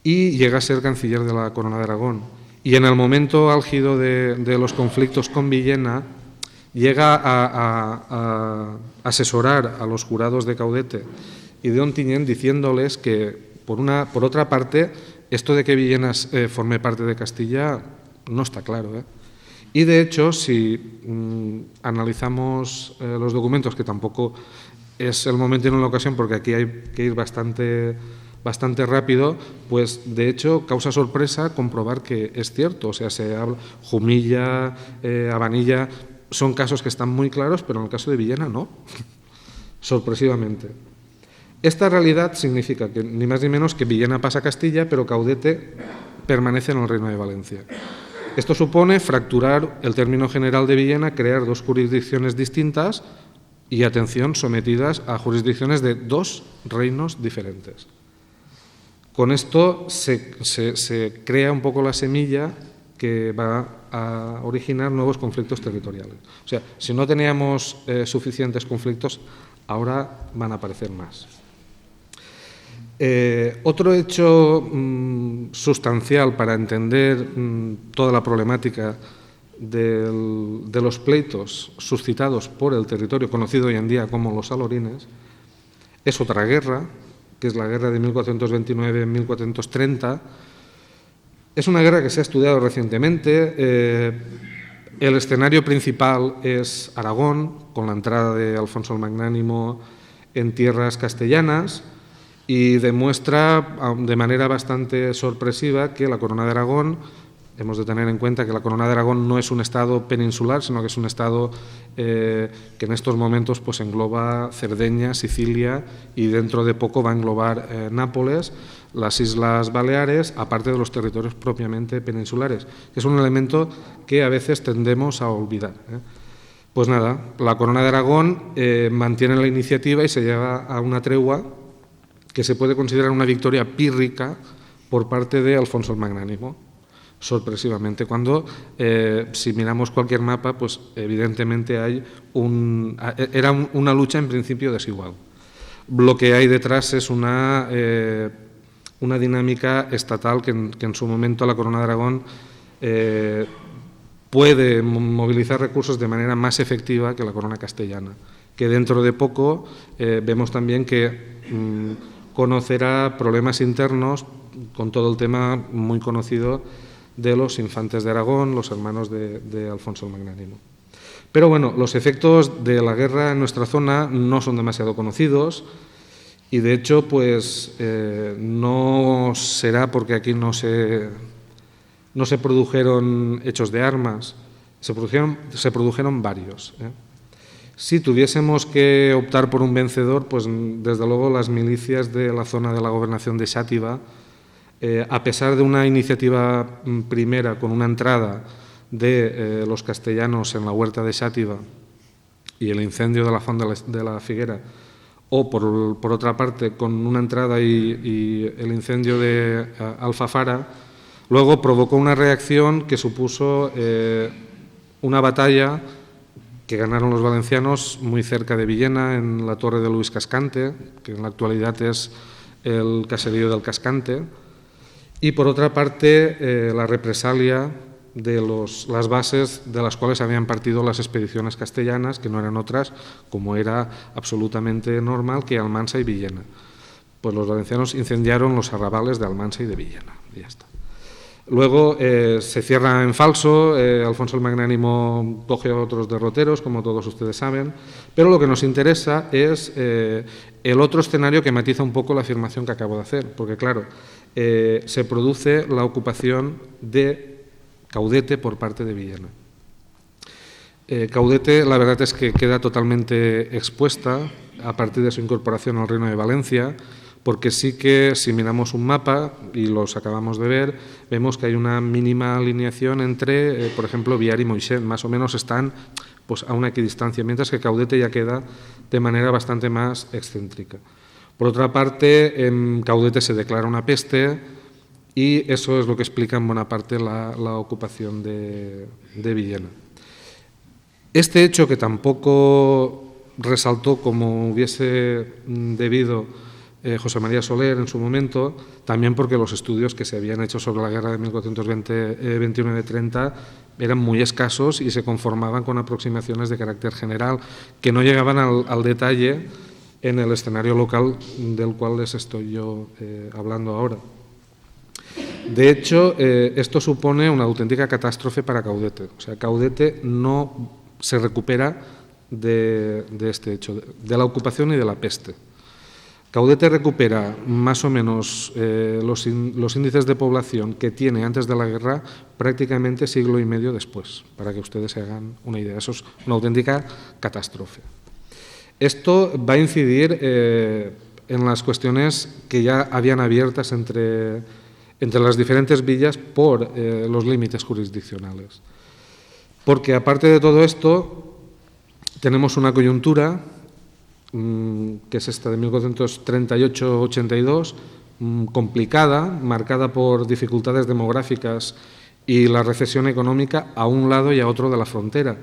y llega a ser canciller de la Corona de Aragón. Y en el momento álgido de los conflictos con Villena, llega a asesorar a los jurados de Caudete y de Ontinyent, diciéndoles que, por otra parte, esto de que Villena forme parte de Castilla no está claro, Y, de hecho, si analizamos los documentos, que tampoco es el momento ni la ocasión, porque aquí hay que ir bastante rápido, pues, de hecho, causa sorpresa comprobar que es cierto. O sea, se habla Jumilla, Habanilla, son casos que están muy claros, pero en el caso de Villena no, sorpresivamente. Esta realidad significa que, ni más ni menos, que Villena pasa a Castilla, pero Caudete permanece en el Reino de Valencia. Esto supone fracturar el término general de Villena, crear dos jurisdicciones distintas y, atención, sometidas a jurisdicciones de dos reinos diferentes. Con esto se crea un poco la semilla que va a originar nuevos conflictos territoriales. O sea, si no teníamos suficientes conflictos, ahora van a aparecer más. Otro hecho sustancial para entender toda la problemática de los pleitos suscitados por el territorio conocido hoy en día como los Alorines es otra guerra, que es la guerra de 1429-1430. Es una guerra que se ha estudiado recientemente. El escenario principal es Aragón, con la entrada de Alfonso el Magnánimo en tierras castellanas, y demuestra de manera bastante sorpresiva que la Corona de Aragón, hemos de tener en cuenta que la Corona de Aragón no es un estado peninsular, sino que es un estado que en estos momentos pues engloba Cerdeña, Sicilia, y dentro de poco va a englobar Nápoles. las Islas Baleares, aparte de los territorios propiamente peninsulares, que es un elemento que a veces tendemos a olvidar. Pues nada, la Corona de Aragón mantiene la iniciativa y se llega a una tregua que se puede considerar una victoria pírrica por parte de Alfonso el Magnánimo, sorpresivamente, cuando si miramos cualquier mapa, pues evidentemente era una lucha en principio desigual. Lo que hay detrás es una dinámica estatal que en su momento la Corona de Aragón puede movilizar recursos de manera más efectiva que la Corona castellana, que dentro de poco vemos también que conocerá problemas internos con todo el tema muy conocido de los infantes de Aragón, los hermanos de Alfonso el Magnánimo. Pero bueno, los efectos de la guerra en nuestra zona no son demasiado conocidos y de hecho pues no será porque aquí no se produjeron hechos de armas, se produjeron varios. Si tuviésemos que optar por un vencedor, pues desde luego las milicias de la zona de la gobernación de Xàtiva, a pesar de una iniciativa primera con una entrada de los castellanos en la huerta de Xàtiva y el incendio de la Font de la Figuera, o por otra parte con una entrada y el incendio de Alfafara, luego provocó una reacción que supuso una batalla que ganaron los valencianos muy cerca de Villena, en la torre de Luis Cascante, que en la actualidad es el caserío del Cascante, y por otra parte la represalia de las bases de las cuales habían partido las expediciones castellanas, que no eran otras, como era absolutamente normal, que Almansa y Villena. Pues los valencianos incendiaron los arrabales de Almansa y de Villena, y ya está. Luego se cierra en falso, Alfonso el Magnánimo coge a otros derroteros, como todos ustedes saben, pero lo que nos interesa es el otro escenario que matiza un poco la afirmación que acabo de hacer, porque claro, se produce la ocupación de Caudete por parte de Villena. Caudete, la verdad es que queda totalmente expuesta a partir de su incorporación al Reino de Valencia, porque sí que si miramos un mapa, y los acabamos de ver, vemos que hay una mínima alineación entre, por ejemplo, Biar y Moixent, más o menos están pues, a una equidistancia, mientras que Caudete ya queda de manera bastante más excéntrica. Por otra parte, en Caudete se declara una peste, y eso es lo que explica en buena parte la ocupación de Villena. Este hecho, que tampoco resaltó como hubiese debido José María Soler en su momento, también porque los estudios que se habían hecho sobre la guerra de 1421-30 eran muy escasos y se conformaban con aproximaciones de carácter general que no llegaban al detalle en el escenario local del cual les estoy yo hablando ahora. De hecho, esto supone una auténtica catástrofe para Caudete. O sea, Caudete no se recupera de este hecho, de la ocupación y de la peste. Caudete recupera más o menos los índices de población que tiene antes de la guerra prácticamente siglo y medio después, para que ustedes se hagan una idea. Eso es una auténtica catástrofe. Esto va a incidir en las cuestiones que ya habían abiertas entre las diferentes villas por los límites jurisdiccionales. Porque aparte de todo esto, tenemos una coyuntura, que es esta de 1438-82, complicada, marcada por dificultades demográficas y la recesión económica a un lado y a otro de la frontera.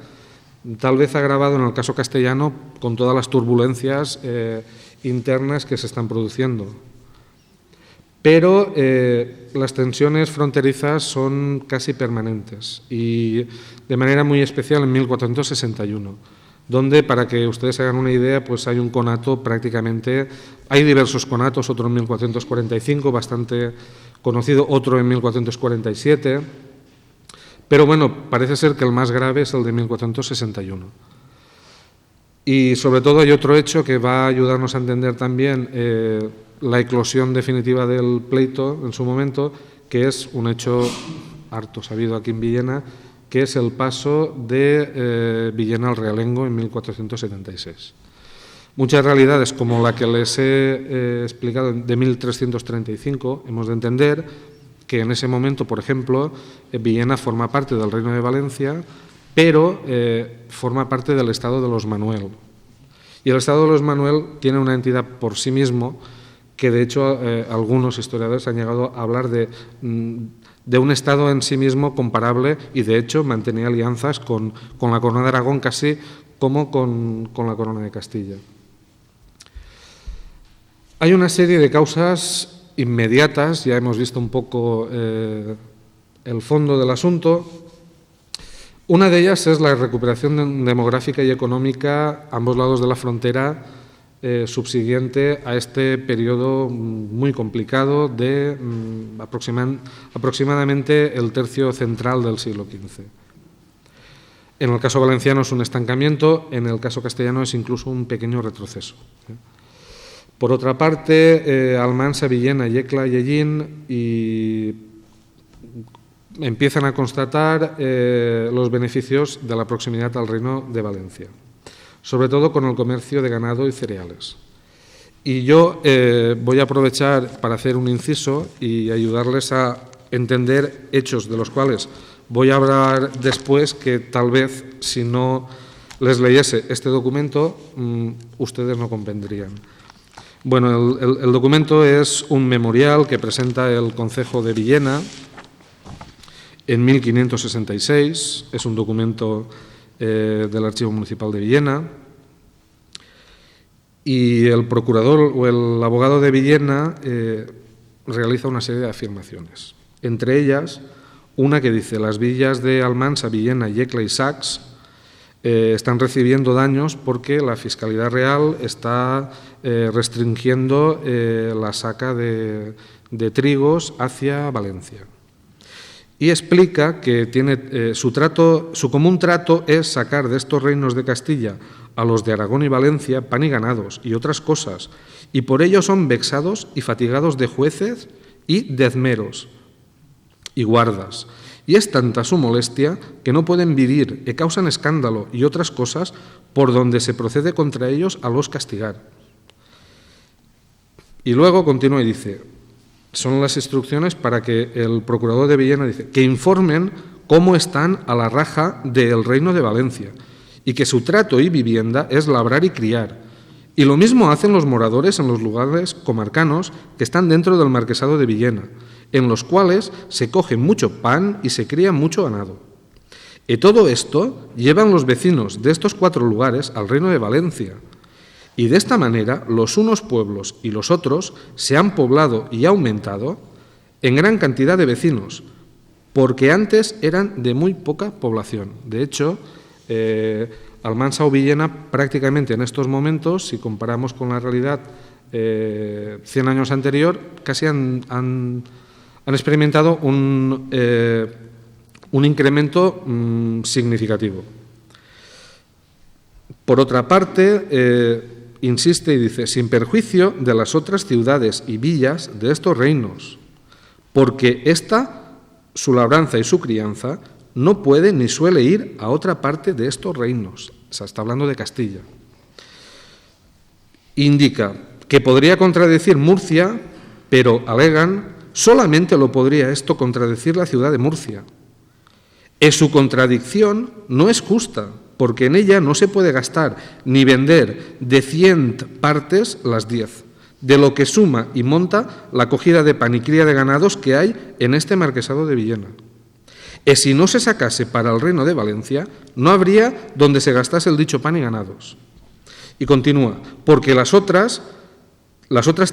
Tal vez agravado en el caso castellano con todas las turbulencias internas que se están produciendo. Pero las tensiones fronterizas son casi permanentes y de manera muy especial en 1461, donde, para que ustedes se hagan una idea, pues hay un conato prácticamente, hay diversos conatos, otro en 1445, bastante conocido, otro en 1447, pero bueno, parece ser que el más grave es el de 1461. Y sobre todo hay otro hecho que va a ayudarnos a entender también la eclosión definitiva del pleito en su momento, que es un hecho harto sabido aquí en Villena, que es el paso de Villena al realengo en 1476. Muchas realidades, como la que les he explicado de 1335, hemos de entender que en ese momento, por ejemplo, Villena forma parte del Reino de Valencia, pero forma parte del Estado de los Manuel. Y el Estado de los Manuel tiene una entidad por sí mismo que, de hecho, algunos historiadores han llegado a hablar de un Estado en sí mismo comparable y, de hecho, mantenía alianzas con la Corona de Aragón casi como con la Corona de Castilla. Hay una serie de causas inmediatas, ya hemos visto un poco el fondo del asunto. Una de ellas es la recuperación demográfica y económica a ambos lados de la frontera subsiguiente a este periodo muy complicado de aproximadamente el tercio central del siglo XV. En el caso valenciano es un estancamiento, en el caso castellano es incluso un pequeño retroceso. Por otra parte, Almansa, Villena, Yecla y Ellín empiezan a constatar los beneficios de la proximidad al Reino de Valencia, sobre todo con el comercio de ganado y cereales. Y yo voy a aprovechar para hacer un inciso y ayudarles a entender hechos de los cuales voy a hablar después, que tal vez si no les leyese este documento ustedes no comprenderían. Bueno, el documento es un memorial que presenta el Concejo de Villena en 1566, es un documento del Archivo Municipal de Villena, y el procurador o el abogado de Villena realiza una serie de afirmaciones, entre ellas una que dice: las villas de Almansa, Villena, Yecla y Sacs están recibiendo daños porque la Fiscalidad Real está restringiendo la saca de trigos hacia Valencia. Y explica que tiene su común trato es sacar de estos reinos de Castilla a los de Aragón y Valencia pan y ganados y otras cosas, y por ello son vexados y fatigados de jueces y dezmeros y guardas. Y es tanta su molestia que no pueden vivir e causan escándalo y otras cosas por donde se procede contra ellos a los castigar. Y luego continúa y dice, son las instrucciones para que el procurador de Villena dice que informen cómo están a la raja del Reino de Valencia y que su trato y vivienda es labrar y criar. Y lo mismo hacen los moradores en los lugares comarcanos que están dentro del marquesado de Villena, en los cuales se coge mucho pan y se cría mucho ganado. Y todo esto llevan los vecinos de estos 4 lugares al Reino de Valencia. Y de esta manera los unos pueblos y los otros se han poblado y aumentado en gran cantidad de vecinos, porque antes eran de muy poca población. De hecho, Almansa o Villena prácticamente en estos momentos, si comparamos con la realidad 100 años anterior, casi han experimentado un incremento significativo. Por otra parte, insiste y dice, sin perjuicio de las otras ciudades y villas de estos reinos, porque esta, su labranza y su crianza, no puede ni suele ir a otra parte de estos reinos. O sea, está hablando de Castilla. Indica que podría contradecir Murcia, pero alegan, solamente lo podría esto contradecir la ciudad de Murcia. Y su contradicción no es justa, porque en ella no se puede gastar ni vender de 100 partes las 10, de lo que suma y monta la cogida de pan y cría de ganados que hay en este marquesado de Villena. Y si no se sacase para el Reino de Valencia, no habría donde se gastase el dicho pan y ganados. Y continúa, porque las otras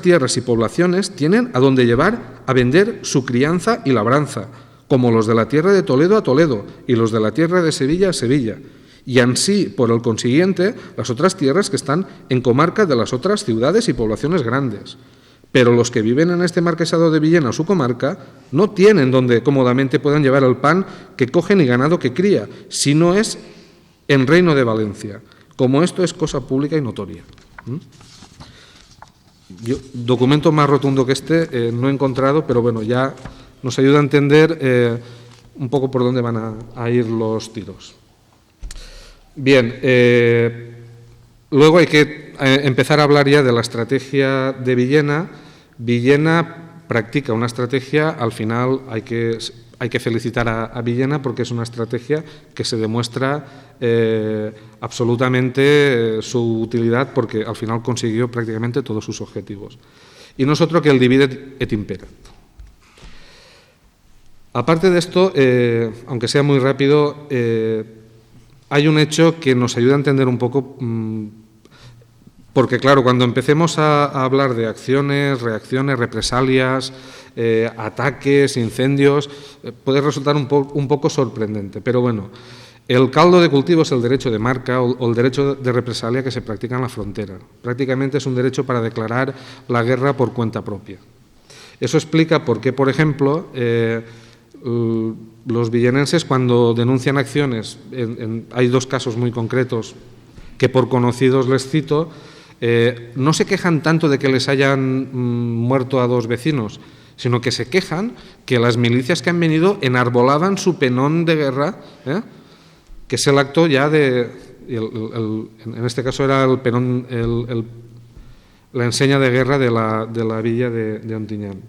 tierras y poblaciones tienen a donde llevar a vender su crianza y labranza, como los de la tierra de Toledo a Toledo y los de la tierra de Sevilla a Sevilla, y ansí, por el consiguiente, las otras tierras que están en comarca de las otras ciudades y poblaciones grandes. Pero los que viven en este marquesado de Villena o su comarca no tienen donde cómodamente puedan llevar el pan que cogen y ganado que cría, si no es en Reino de Valencia, como esto es cosa pública y notoria. Documento más rotundo que este no he encontrado, pero bueno, ya nos ayuda a entender un poco por dónde van a ir los tiros. Bien, luego hay que empezar a hablar ya de la estrategia de Villena. Villena practica una estrategia, al final hay que felicitar a Villena porque es una estrategia que se demuestra absolutamente su utilidad, porque al final consiguió prácticamente todos sus objetivos. Y no es otro que el divide et impera. Aparte de esto, aunque sea muy rápido, hay un hecho que nos ayuda a entender un poco, porque claro, cuando empecemos a hablar de acciones, reacciones, represalias, ataques, incendios, puede resultar un poco sorprendente, pero bueno, el caldo de cultivo es el derecho de marca o el derecho de represalia que se practica en la frontera. Prácticamente es un derecho para declarar la guerra por cuenta propia. Eso explica por qué, por ejemplo, los villenenses, cuando denuncian acciones, hay dos casos muy concretos que por conocidos les cito, no se quejan tanto de que les hayan muerto a 2 vecinos, sino que se quejan que las milicias que han venido enarbolaban su penón de guerra, que es el acto ya de, en este caso era el penón, la enseña de guerra de la villa de Ontinyent.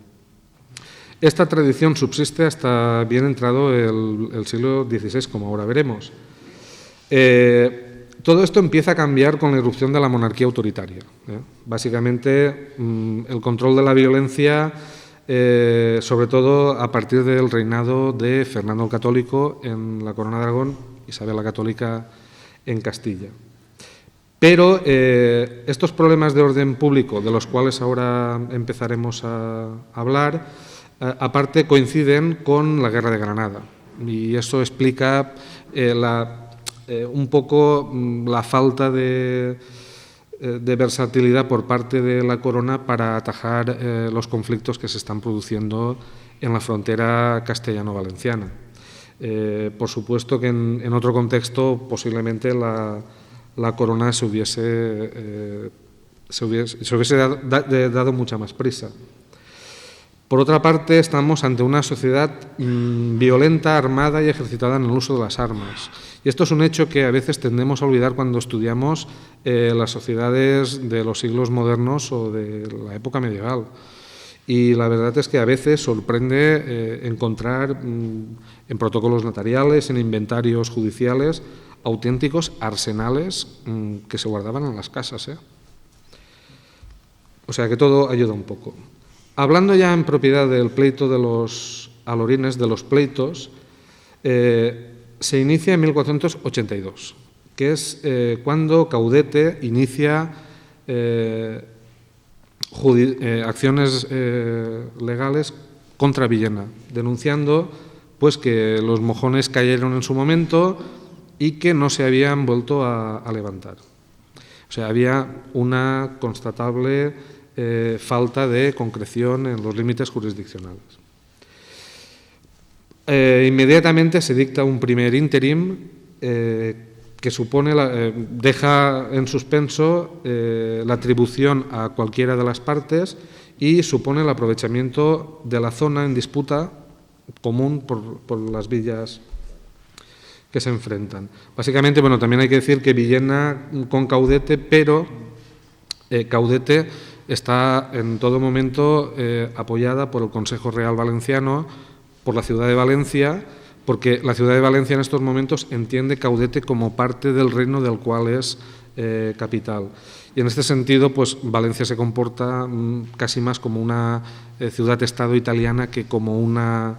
Esta tradición subsiste hasta bien entrado el siglo XVI, como ahora veremos. Todo esto empieza a cambiar con la irrupción de la monarquía autoritaria. Básicamente, el control de la violencia, sobre todo a partir del reinado de Fernando el Católico en la Corona de Aragón, Isabel la Católica en Castilla. Pero estos problemas de orden público, de los cuales ahora empezaremos a hablar, aparte coinciden con la Guerra de Granada. Y eso explica un poco la falta de versatilidad por parte de la corona para atajar los conflictos que se están produciendo en la frontera castellano-valenciana. Por supuesto que en otro contexto posiblemente la corona se hubiese dado mucha más prisa. Por otra parte, estamos ante una sociedad violenta, armada y ejercitada en el uso de las armas. Y esto es un hecho que a veces tendemos a olvidar cuando estudiamos las sociedades de los siglos modernos o de la época medieval. Y la verdad es que a veces sorprende encontrar en protocolos notariales, en inventarios judiciales, auténticos arsenales que se guardaban en las casas. O sea que todo ayuda un poco. Hablando ya en propiedad del pleito de los alorines, de los pleitos, se inicia en 1482, que es cuando Caudete inicia acciones legales contra Villena, denunciando pues que los mojones cayeron en su momento y que no se habían vuelto a levantar. O sea, había una constatable falta de concreción en los límites jurisdiccionales. Inmediatamente se dicta un primer interim que supone deja en suspenso la atribución a cualquiera de las partes y supone el aprovechamiento de la zona en disputa común por las villas que se enfrentan. Básicamente, bueno, también hay que decir que Villena con Caudete, pero Caudete está en todo momento apoyada por el Consejo Real Valenciano, por la ciudad de Valencia, porque la ciudad de Valencia en estos momentos entiende Caudete como parte del reino del cual es capital. Y en este sentido, pues Valencia se comporta casi más como una ciudad-estado italiana que como una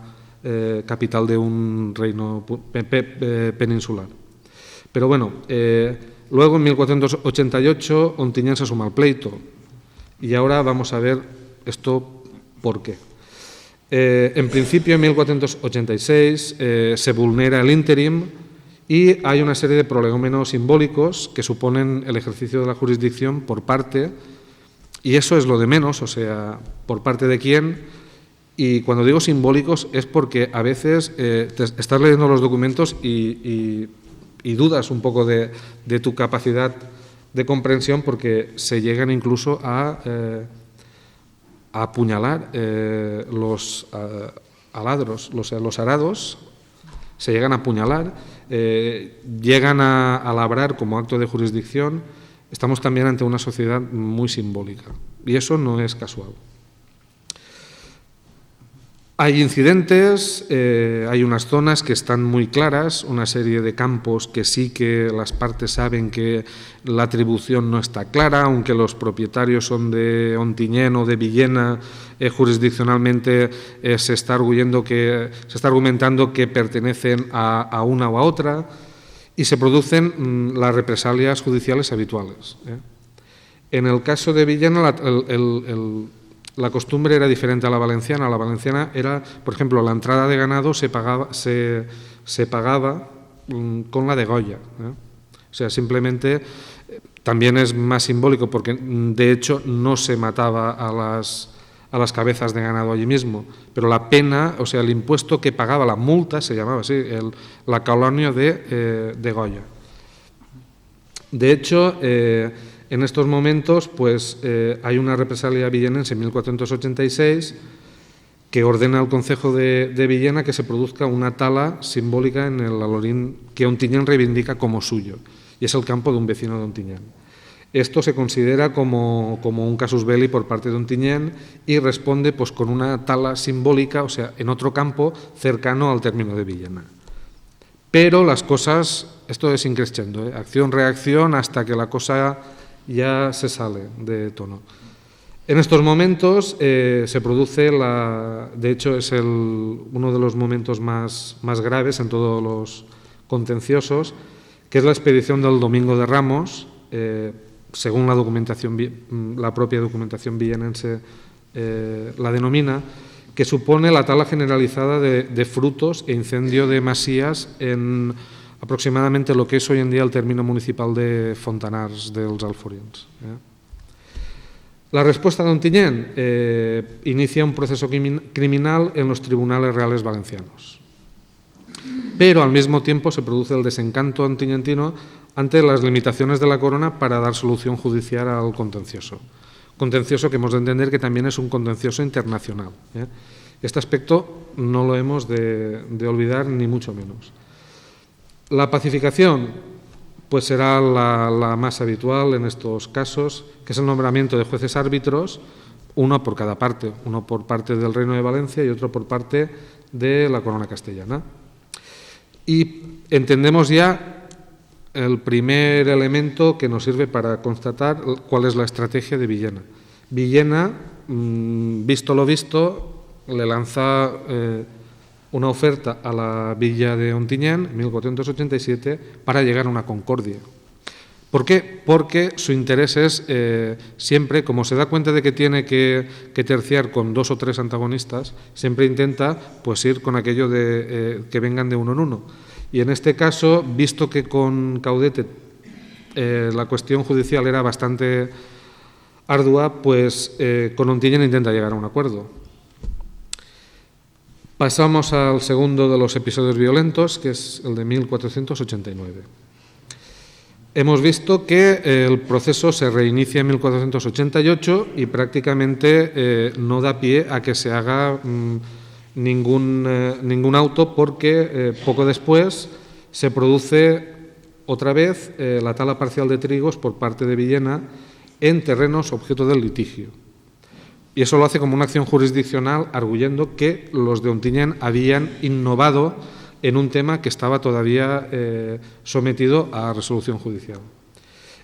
capital de un reino peninsular. Pero bueno, luego en 1488 Ontinyent se suma al pleito. Y ahora vamos a ver esto por qué. En principio, en 1486 se vulnera el interim y hay una serie de prolegómenos simbólicos que suponen el ejercicio de la jurisdicción por parte, y eso es lo de menos, o sea, por parte de quién. Y cuando digo simbólicos es porque a veces estás leyendo los documentos y dudas un poco de tu capacidad de comprensión, porque se llegan incluso a apuñalar los aladros, los arados, se llegan a apuñalar, llegan a labrar como acto de jurisdicción Estamos también ante una sociedad muy simbólica y eso no es casual. Hay incidentes, hay unas zonas que están muy claras, una serie de campos que sí que las partes saben que la atribución no está clara, aunque los propietarios son de Ontinyent o de Villena, jurisdiccionalmente se está argumentando que pertenecen a una o a otra y se producen las represalias judiciales habituales. En el caso de Villena, la costumbre era diferente a la valenciana. La valenciana era, por ejemplo, la entrada de ganado se pagaba con la degolla. O sea, simplemente también es más simbólico porque, de hecho, no se mataba a las cabezas de ganado allí mismo, pero la pena, o sea, el impuesto que pagaba, la multa, se llamaba así, la colonia de degolla. De hecho, en estos momentos, pues, hay una represalia villenense en 1486 que ordena al Concejo de Villena que se produzca una tala simbólica en el Alorín que Ontinyent reivindica como suyo, y es el campo de un vecino de Ontinyent. Esto se considera como un casus belli por parte de Ontinyent y responde pues, con una tala simbólica, o sea, en otro campo cercano al término de Villena. Pero las cosas, esto es increscendo, acción-reacción hasta que la cosa ya se sale de tono. En estos momentos se produce, de hecho es uno de los momentos más graves en todos los contenciosos, que es la expedición del Domingo de Ramos, según la propia documentación villenense la denomina, que supone la tala generalizada de frutos e incendio de masías en aproximadamente lo que es hoy en día el término municipal de Fontanars dels Alforins. La respuesta de Ontinyent inicia un proceso criminal en los tribunales reales valencianos. Pero al mismo tiempo se produce el desencanto ontinyentino ante las limitaciones de la corona para dar solución judicial al contencioso. Contencioso que hemos de entender que también es un contencioso internacional. Este aspecto no lo hemos de olvidar ni mucho menos. La pacificación pues será la más habitual en estos casos, que es el nombramiento de jueces árbitros, uno por cada parte, uno por parte del Reino de Valencia y otro por parte de la corona castellana. Y entendemos ya el primer elemento que nos sirve para constatar cuál es la estrategia de Villena. Villena, visto lo visto, le lanza una oferta a la villa de Ontinyent en 1487 para llegar a una concordia. ¿Por qué? Porque su interés es siempre, como se da cuenta de que tiene que terciar con 2 o 3 antagonistas, siempre intenta pues ir con aquello de que vengan de uno en uno. Y en este caso, visto que con Caudete la cuestión judicial era bastante ardua, pues con Ontinyent intenta llegar a un acuerdo. Pasamos al segundo de los episodios violentos, que es el de 1489. Hemos visto que el proceso se reinicia en 1488 y prácticamente no da pie a que se haga ningún auto porque poco después se produce otra vez la tala parcial de trigos por parte de Villena en terrenos objeto del litigio. Y eso lo hace como una acción jurisdiccional, arguyendo que los de Ontinyent habían innovado en un tema que estaba todavía sometido a resolución judicial.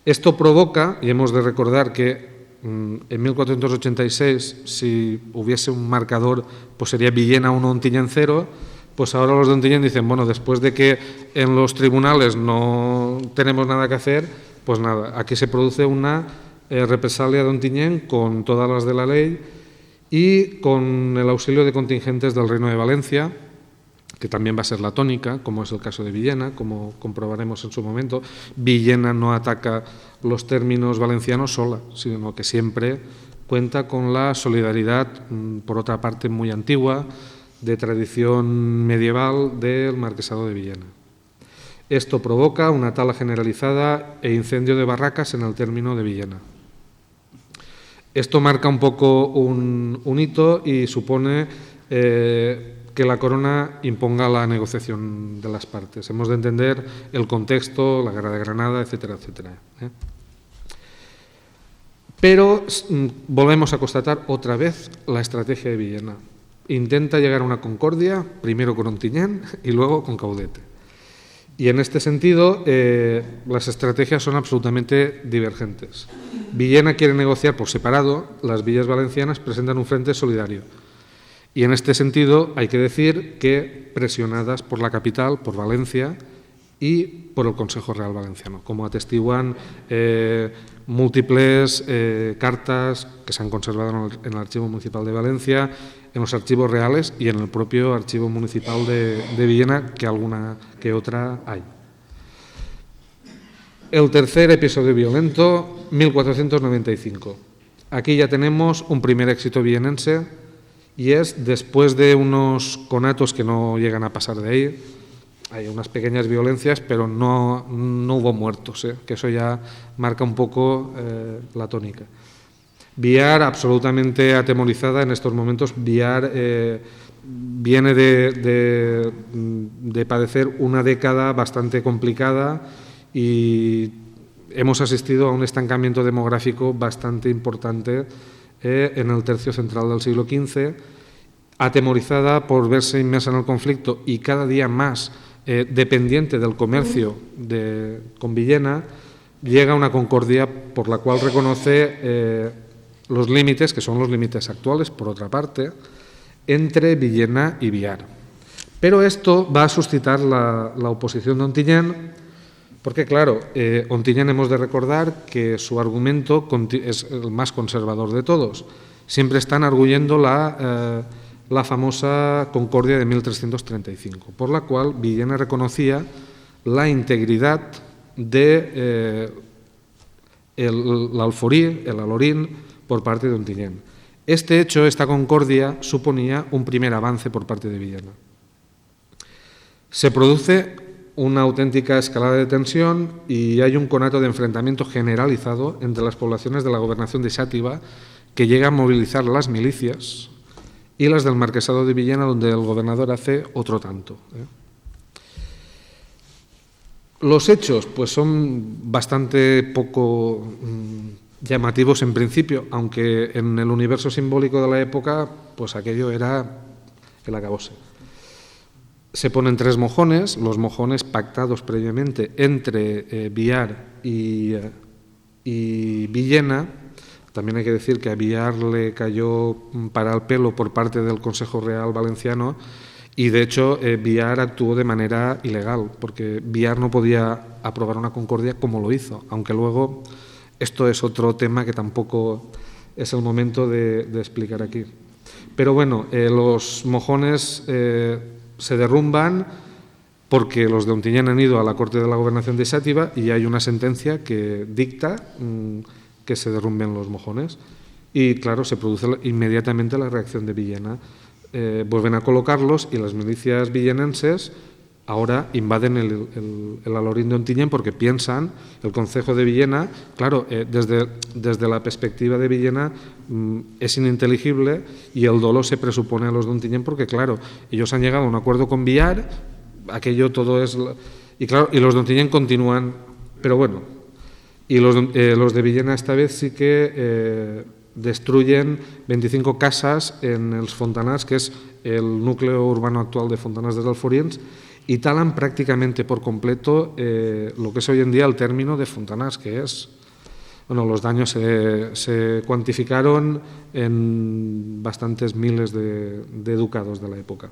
Esto provoca, y hemos de recordar que en 1486, si hubiese un marcador, pues sería Villena 1, Ontinyent 0, pues ahora los de Ontinyent dicen, bueno, después de que en los tribunales no tenemos nada que hacer, pues nada, aquí se produce una represalia de Ontinyent con todas las de la ley y con el auxilio de contingentes del Reino de Valencia, que también va a ser la tónica, como es el caso de Villena, como comprobaremos en su momento. Villena no ataca los términos valencianos sola, sino que siempre cuenta con la solidaridad, por otra parte muy antigua, de tradición medieval del Marquesado de Villena. Esto provoca una tala generalizada e incendio de barracas en el término de Villena. Esto marca un poco un hito y supone que la corona imponga la negociación de las partes. Hemos de entender el contexto, la guerra de Granada, etcétera, etcétera. Pero volvemos a constatar otra vez la estrategia de Villena. Intenta llegar a una concordia, primero con Ontinyent y luego con Caudete. Y en este sentido, las estrategias son absolutamente divergentes. Villena quiere negociar por separado, las villas valencianas presentan un frente solidario. Y en este sentido hay que decir que presionadas por la capital, por Valencia y por el Consejo Real Valenciano, como atestiguan múltiples cartas que se han conservado en el Archivo Municipal de Valencia, en los archivos reales y en el propio Archivo Municipal de Villena, que alguna que otra hay. El tercer episodio violento, 1495. Aquí ya tenemos un primer éxito villenense y es, después de unos conatos que no llegan a pasar de ahí, hay unas pequeñas violencias, pero no hubo muertos, que eso ya marca un poco la tónica. Biar, absolutamente atemorizada en estos momentos. Biar viene de padecer una década bastante complicada y hemos asistido a un estancamiento demográfico bastante importante en el tercio central del siglo XV, atemorizada por verse inmersa en el conflicto y cada día más dependiente del comercio con Villena, llega a una concordia por la cual reconoce los límites, que son los límites actuales, por otra parte, entre Villena y Biar. Pero esto va a suscitar la oposición de Ontinyent, porque, claro, Ontinyent hemos de recordar que su argumento es el más conservador de todos. Siempre están arguyendo la famosa Concordia de 1335, por la cual Villena reconocía la integridad de el Alforí, el Alorín, por parte de Ontinyent. Este hecho, esta concordia, suponía un primer avance por parte de Villena. Se produce una auténtica escalada de tensión y hay un conato de enfrentamiento generalizado entre las poblaciones de la gobernación de Xàtiva, que llega a movilizar las milicias, y las del Marquesado de Villena, donde el gobernador hace otro tanto. Los hechos pues son bastante poco llamativos en principio, aunque en el universo simbólico de la época pues aquello era el acabose. Se ponen 3 mojones, los mojones pactados previamente entre Biar y Villena. También hay que decir que a Biar le cayó para el pelo por parte del Consejo Real Valenciano y, de hecho, Biar actuó de manera ilegal, porque Biar no podía aprobar una concordia como lo hizo, aunque luego esto es otro tema que tampoco es el momento de explicar aquí. Pero bueno, los mojones se derrumban porque los de Ontinyent han ido a la Corte de la Gobernación de Xàtiva y hay una sentencia que dicta que se derrumben los mojones. Y claro, se produce inmediatamente la reacción de Villena. Vuelven a colocarlos y las milicias villenenses ahora invaden el Alorín de Ontinyent porque piensan, el concejo de Villena, claro, desde la perspectiva de Villena es ininteligible y el dolo se presupone a los de Ontinyent porque, claro, ellos han llegado a un acuerdo con Biar, aquello todo es... Y claro, y los de Ontinyent continúan, pero bueno... Y los de Villena esta vez sí que destruyen 25 casas en els Fontanars, que es el núcleo urbano actual de Fontanars dels Alforiens, y talan prácticamente por completo lo que es hoy en día el término de Fontanars, que es... Bueno, los daños se cuantificaron en bastantes miles de ducados de la época.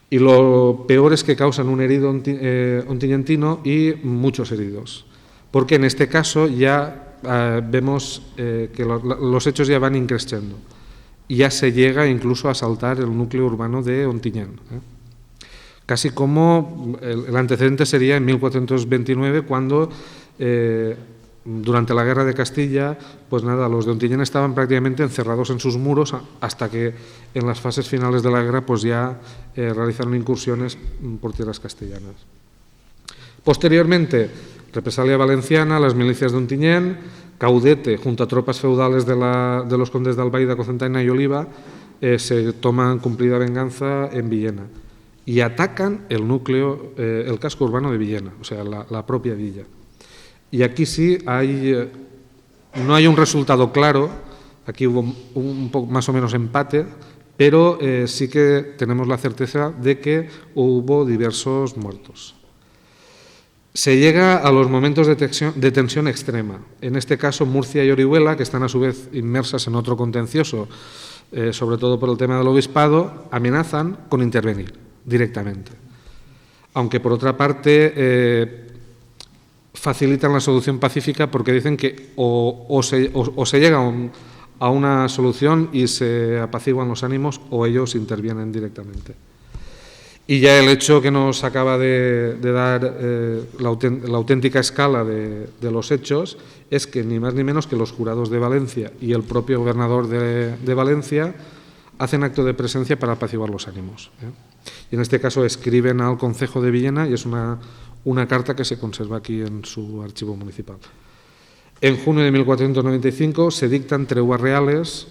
Y lo peor es que causan un herido ontinyentino y muchos heridos. Porque en este caso ya vemos que los hechos ya van increciendo. Ya se llega incluso a asaltar el núcleo urbano de Ontinyent. Casi como el antecedente sería en 1429, cuando durante la Guerra de Castilla, pues nada, los de Ontinyent estaban prácticamente encerrados en sus muros hasta que en las fases finales de la guerra pues ya realizaron incursiones por tierras castellanas. Posteriormente, represalia valenciana, las milicias de Ontinyent, Caudete, junto a tropas feudales de los condes de Albaida, Cocentaina y Oliva, se toman cumplida venganza en Villena y atacan el núcleo, el casco urbano de Villena, o sea, la propia villa. Y aquí sí hay No hay un resultado claro, aquí hubo un poco más o menos empate, pero sí que tenemos la certeza de que hubo diversos muertos. Se llega a los momentos de tensión extrema. En este caso, Murcia y Orihuela, que están a su vez inmersas en otro contencioso, sobre todo por el tema del obispado, amenazan con intervenir directamente. Aunque, por otra parte, facilitan la solución pacífica porque dicen que o se llega a una solución y se apaciguan los ánimos o ellos intervienen directamente. Y ya el hecho que nos acaba de dar la auténtica escala de los hechos es que ni más ni menos que los jurados de Valencia y el propio gobernador de Valencia hacen acto de presencia para apaciguar los ánimos. Y en este caso escriben al Concejo de Villena y es una carta que se conserva aquí en su archivo municipal. En junio de 1495 se dictan treguas reales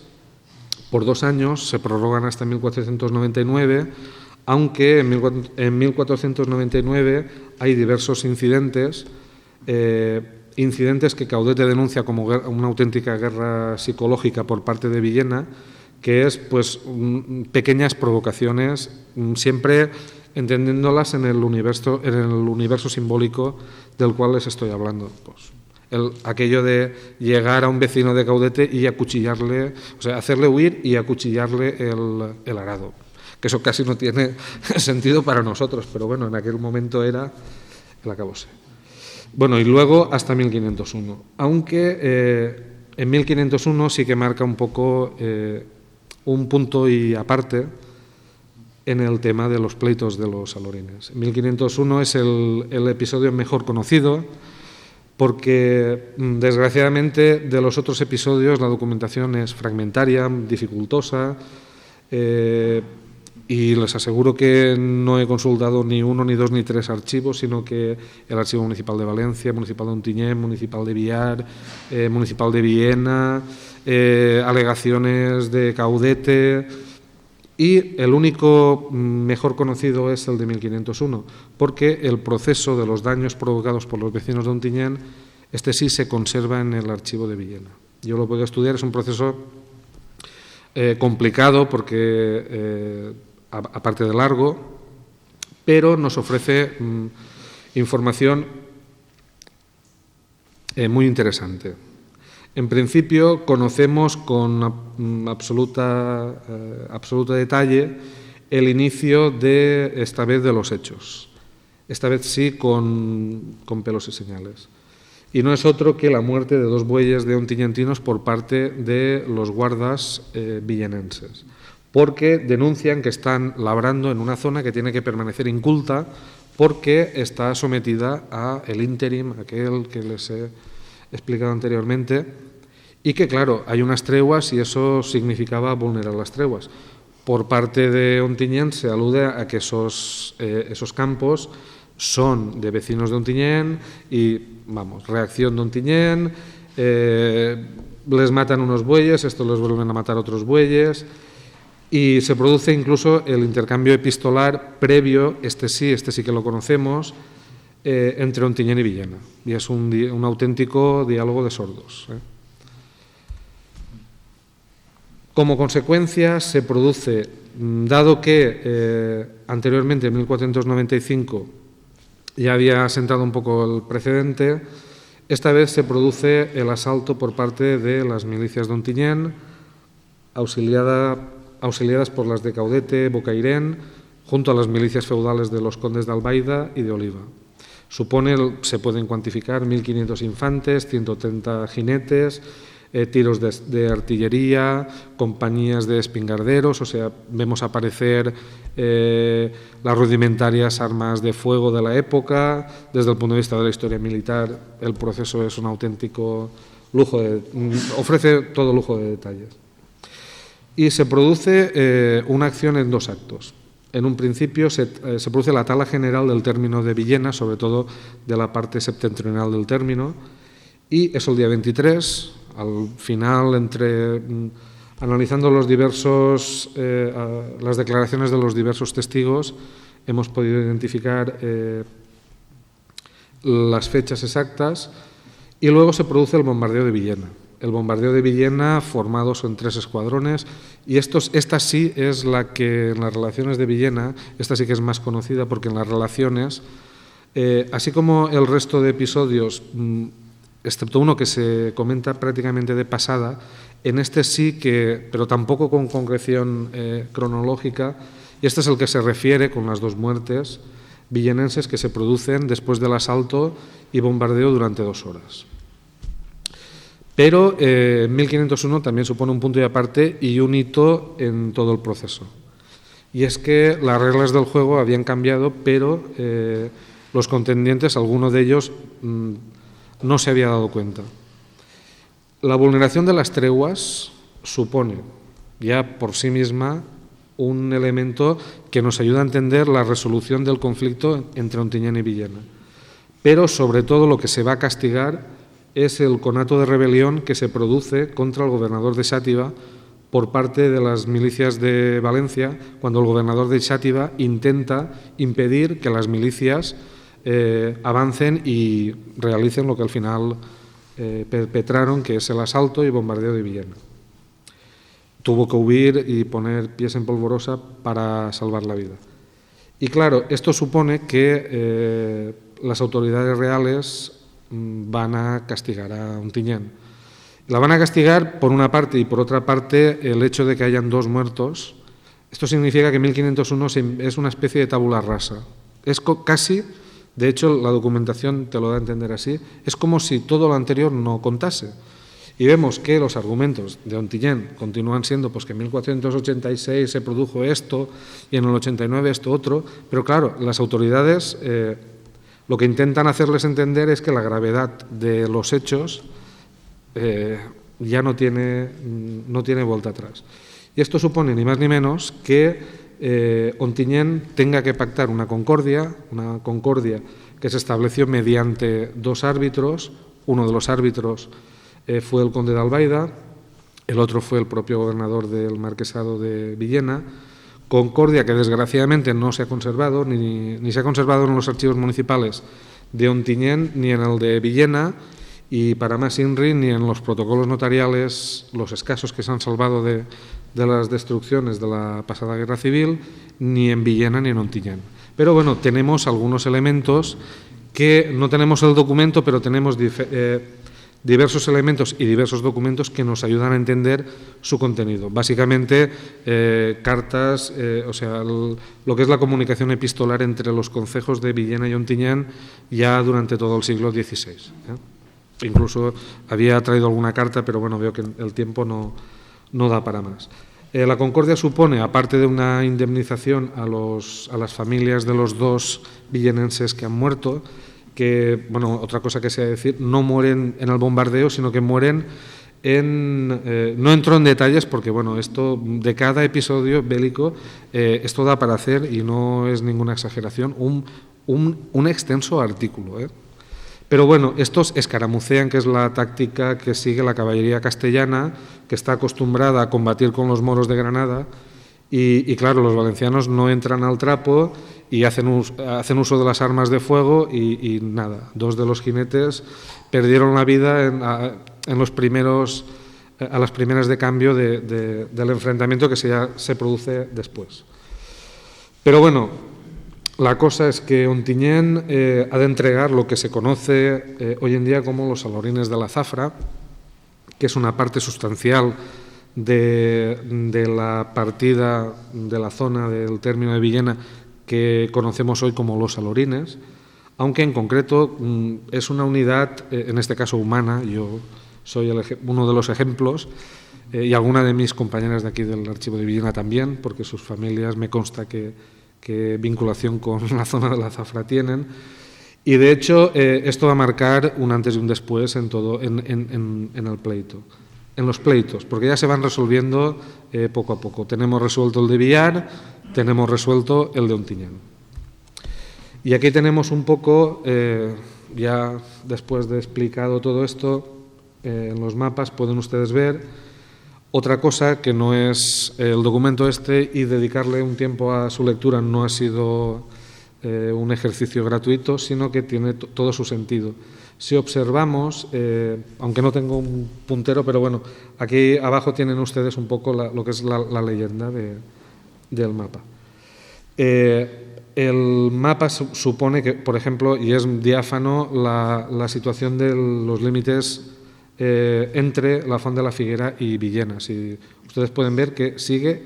por 2 años, se prorrogan hasta 1499, aunque en 1499 hay diversos incidentes que Caudete denuncia como una auténtica guerra psicológica por parte de Villena, que es pues pequeñas provocaciones, siempre entendiéndolas en el universo simbólico del cual les estoy hablando. Pues, aquello de llegar a un vecino de Caudete y acuchillarle, o sea, hacerle huir y acuchillarle el arado. Que eso casi no tiene sentido para nosotros, pero bueno, en aquel momento era el acabose. Bueno, y luego hasta 1501, aunque en 1501 sí que marca un poco un punto y aparte en el tema de los pleitos de los alorines. 1501 es el episodio mejor conocido porque, desgraciadamente, de los otros episodios la documentación es fragmentaria, dificultosa, y les aseguro que no he consultado ni 1, ni 2, ni 3 archivos, sino que el Archivo Municipal de Valencia, Municipal de Ontinyent, Municipal de Villar, Municipal de Villena, alegaciones de Caudete, y el único mejor conocido es el de 1501, porque el proceso de los daños provocados por los vecinos de Ontinyent, este sí se conserva en el archivo de Villena. Yo lo puedo estudiar, es un proceso complicado porque aparte de largo, pero nos ofrece información muy interesante. En principio, conocemos con absoluto detalle el inicio esta vez de los hechos. Esta vez sí con pelos y señales. Y no es otro que la muerte de 2 bueyes de ontinyentinos por parte de los guardas villenenses, porque denuncian que están labrando en una zona que tiene que permanecer inculta porque está sometida a el ínterim, aquel que les he explicado anteriormente, y que, claro, hay unas treguas y eso significaba vulnerar las treguas. Por parte de Ontinyent se alude a que esos campos son de vecinos de Ontinyent y, vamos, reacción de Ontinyent, les matan unos bueyes, estos les vuelven a matar otros bueyes, y se produce incluso el intercambio epistolar previo, este sí que lo conocemos, entre Ontinyent y Villena, y es un auténtico diálogo de sordos. Como consecuencia se produce, dado que anteriormente, en 1495, ya había sentado un poco el precedente, esta vez se produce el asalto por parte de las milicias de Ontinyent, auxiliadas por las de Caudete, Bocairent, junto a las milicias feudales de los condes de Albaida y de Oliva. Se pueden cuantificar 1.500 infantes, 130 jinetes, tiros de artillería, compañías de espingarderos, o sea, vemos aparecer las rudimentarias armas de fuego de la época. Desde el punto de vista de la historia militar, el proceso es un auténtico lujo, ofrece todo lujo de detalles. Y se produce una acción en 2 actos. En un principio se produce la tala general del término de Villena, sobre todo de la parte septentrional del término, y es el día 23, al final, analizando las declaraciones de los diversos testigos, hemos podido identificar las fechas exactas, y luego se produce el bombardeo de Villena. el bombardeo de Villena, formados en 3 escuadrones, y esta sí es la que en las relaciones de Villena, esta sí que es más conocida porque en las relaciones, así como el resto de episodios, excepto uno que se comenta prácticamente de pasada, en este sí que, pero tampoco con concreción cronológica, y este es el que se refiere con las 2 muertes villenenses que se producen después del asalto y bombardeo durante 2 horas. Pero 1501 también supone un punto y aparte y un hito en todo el proceso. Y es que las reglas del juego habían cambiado, pero los contendientes, alguno de ellos, no se había dado cuenta. La vulneración de las treguas supone ya por sí misma un elemento que nos ayuda a entender la resolución del conflicto entre Ontinyent y Villena. Pero sobre todo lo que se va a castigar es el conato de rebelión que se produce contra el gobernador de Xàtiva por parte de las milicias de Valencia, cuando el gobernador de Xàtiva intenta impedir que las milicias avancen y realicen lo que al final perpetraron, que es el asalto y bombardeo de Villena. Tuvo que huir y poner pies en polvorosa para salvar la vida. Y claro, esto supone que las autoridades reales van a castigar a Ontinyent. La van a castigar por una parte y por otra parte el hecho de que hayan 2 muertos. Esto significa que 1501 es una especie de tabula rasa. Es casi, de hecho la documentación te lo da a entender así, es como si todo lo anterior no contase. Y vemos que los argumentos de Ontinyent continúan siendo pues que en 1486 se produjo esto y en el 89 esto otro, pero claro, las autoridades lo que intentan hacerles entender es que la gravedad de los hechos ya no tiene vuelta atrás. Y esto supone ni más ni menos que Ontinyent tenga que pactar una concordia que se estableció mediante 2 árbitros. Uno de los árbitros fue el conde de Albaida, el otro fue el propio gobernador del marquesado de Villena. Concordia que desgraciadamente no se ha conservado, ni se ha conservado en los archivos municipales de Ontinyent ni en el de Villena, y para más INRI ni en los protocolos notariales, los escasos que se han salvado de las destrucciones de la pasada guerra civil, ni en Villena ni en Ontinyent. Pero bueno, tenemos algunos elementos que no tenemos el documento, pero tenemos diversos elementos y diversos documentos que nos ayudan a entender su contenido. Básicamente, cartas, o sea, lo que es la comunicación epistolar entre los concejos de Villena y Ontinyent ya durante todo el siglo XVI. Incluso había traído alguna carta, pero bueno, veo que el tiempo no da para más. La concordia supone, aparte de una indemnización a las familias de los 2 villenenses que han muerto, que, bueno, otra cosa que se ha de decir, no mueren en el bombardeo, sino que mueren no entro en detalles porque, bueno, esto de cada episodio bélico, esto da para hacer, y no es ninguna exageración, un extenso artículo. Pero bueno, estos escaramucean, que es la táctica que sigue la caballería castellana, que está acostumbrada a combatir con los moros de Granada, y claro, los valencianos no entran al trapo y hacen uso de las armas de fuego y nada, 2 de los jinetes perdieron la vida a las primeras de cambio del enfrentamiento que se produce después. Pero bueno, la cosa es que Ontinyent ha de entregar lo que se conoce hoy en día como los alorines de la zafra, que es una parte sustancial de la partida de la zona del término de Villena que conocemos hoy como los alorines, aunque en concreto es una unidad, en este caso humana. Yo soy uno de los ejemplos, y alguna de mis compañeras de aquí del archivo de Villena también, porque sus familias me consta que vinculación con la zona de la zafra tienen. Y de hecho esto va a marcar un antes y un después en el pleito. En los pleitos, porque ya se van resolviendo poco a poco. Tenemos resuelto el de Villar, tenemos resuelto el de Ontinyent. Y aquí tenemos un poco, ya después de explicado todo esto, en los mapas pueden ustedes ver otra cosa que no es el documento este, y dedicarle un tiempo a su lectura no ha sido un ejercicio gratuito, sino que tiene todo su sentido. Si observamos, aunque no tengo un puntero, pero bueno, aquí abajo tienen ustedes un poco lo que es la leyenda del mapa. El mapa supone que, por ejemplo, y es diáfano, la situación de los límites entre la Font de la Figuera y Villena. Si ustedes pueden ver que sigue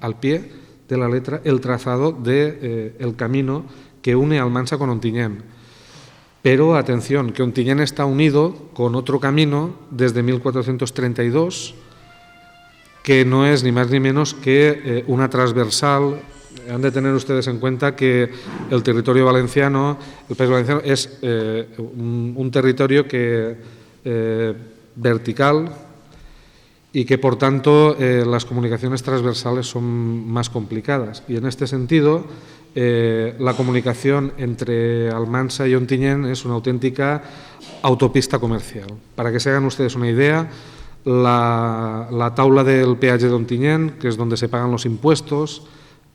al pie de la letra el trazado del camino que une Almansa con Ontinyent. Pero, atención, que Ontinyent está unido con otro camino desde 1432, que no es ni más ni menos que una transversal. Han de tener ustedes en cuenta que el territorio valenciano, el País Valenciano, es un territorio vertical y que, por tanto, las comunicaciones transversales son más complicadas. Y en este sentido, la comunicación entre Almansa y Ontinyent es una auténtica autopista comercial. Para que se hagan ustedes una idea, la taula del peaje de Ontinyent, que es donde se pagan los impuestos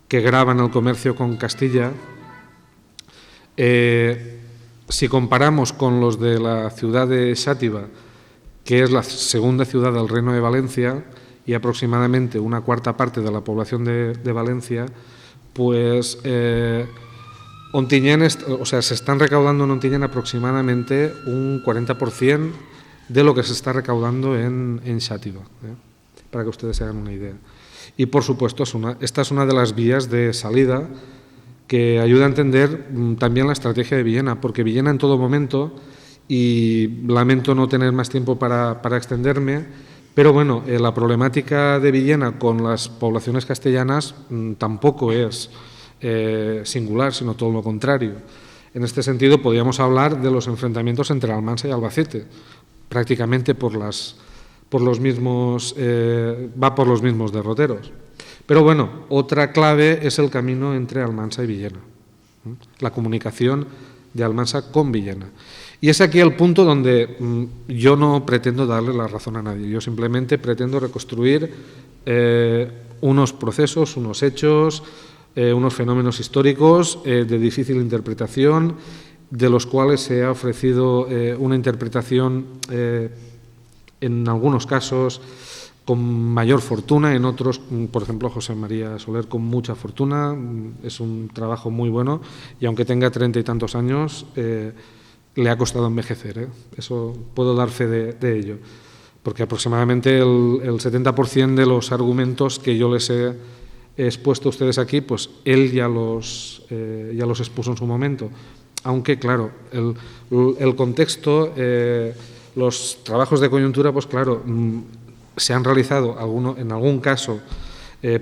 que gravan el comercio con Castilla, si comparamos con los de la ciudad de Xàtiva, que es la segunda ciudad del Reino de Valencia y aproximadamente una cuarta parte de la población de Valencia, pues Ontinyent, se están recaudando en Ontinyent aproximadamente un 40% de lo que se está recaudando en Xàtiva, para que ustedes se hagan una idea. Y, por supuesto, esta es una de las vías de salida que ayuda a entender también la estrategia de Villena, porque Villena en todo momento, y lamento no tener más tiempo para extenderme, pero bueno, la problemática de Villena con las poblaciones castellanas tampoco es singular, sino todo lo contrario. En este sentido, podríamos hablar de los enfrentamientos entre Almansa y Albacete, prácticamente por los mismos derroteros. Pero bueno, otra clave es el camino entre Almansa y Villena, la comunicación de Almansa con Villena. Y es aquí el punto donde yo no pretendo darle la razón a nadie, yo simplemente pretendo reconstruir unos procesos, unos hechos, unos fenómenos históricos de difícil interpretación, de los cuales se ha ofrecido una interpretación en algunos casos con mayor fortuna, en otros, por ejemplo, José María Soler, con mucha fortuna. Es un trabajo muy bueno y aunque tenga 30 y tantos años, le ha costado envejecer. Eso puedo dar fe de ello, porque aproximadamente el 70% de los argumentos que yo les he expuesto a ustedes aquí, pues él ya los expuso en su momento. Aunque, claro, el contexto, los trabajos de coyuntura, pues claro, se han realizado en algún caso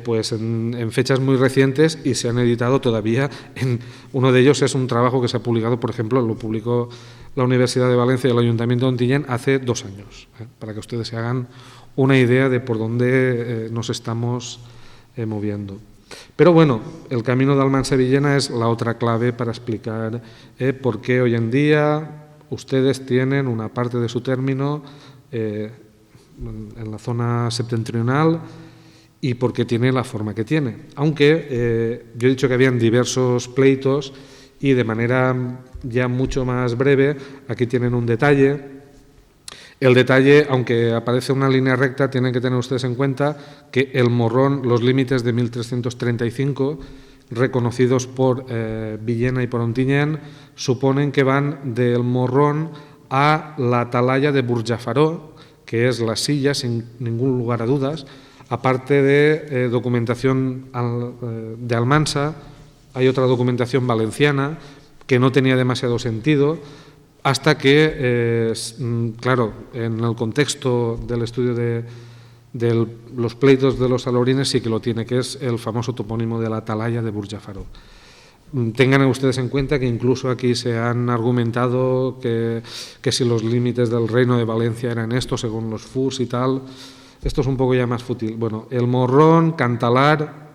pues en fechas muy recientes y se han editado todavía. Uno de ellos es un trabajo que se ha publicado, por ejemplo, lo publicó la Universidad de Valencia y el Ayuntamiento de Ontinyent hace 2 años, para que ustedes se hagan una idea de por dónde nos estamos moviendo. Pero bueno, el camino de Almansa y Villena es la otra clave para explicar por qué hoy en día ustedes tienen una parte de su término en la zona septentrional y por qué tiene la forma que tiene. Aunque yo he dicho que habían diversos pleitos y de manera ya mucho más breve, aquí tienen un detalle. El detalle, aunque aparece una línea recta, tienen que tener ustedes en cuenta que el Morrón, los límites de 1335, reconocidos por Villena y por Ontinyent, suponen que van del Morrón a la atalaya de Burjafaró, que es la Silla, sin ningún lugar a dudas. Aparte de documentación de Almansa, hay otra documentación valenciana que no tenía demasiado sentido, hasta que, claro, en el contexto del estudio de los pleitos de los alorines sí que lo tiene, que es el famoso topónimo de la atalaya de Burjafaró. Tengan ustedes en cuenta que incluso aquí se han argumentado que si los límites del Reino de Valencia eran estos, según los FUS y tal. Esto es un poco ya más fútil. Bueno, el Morrón, Cantalar,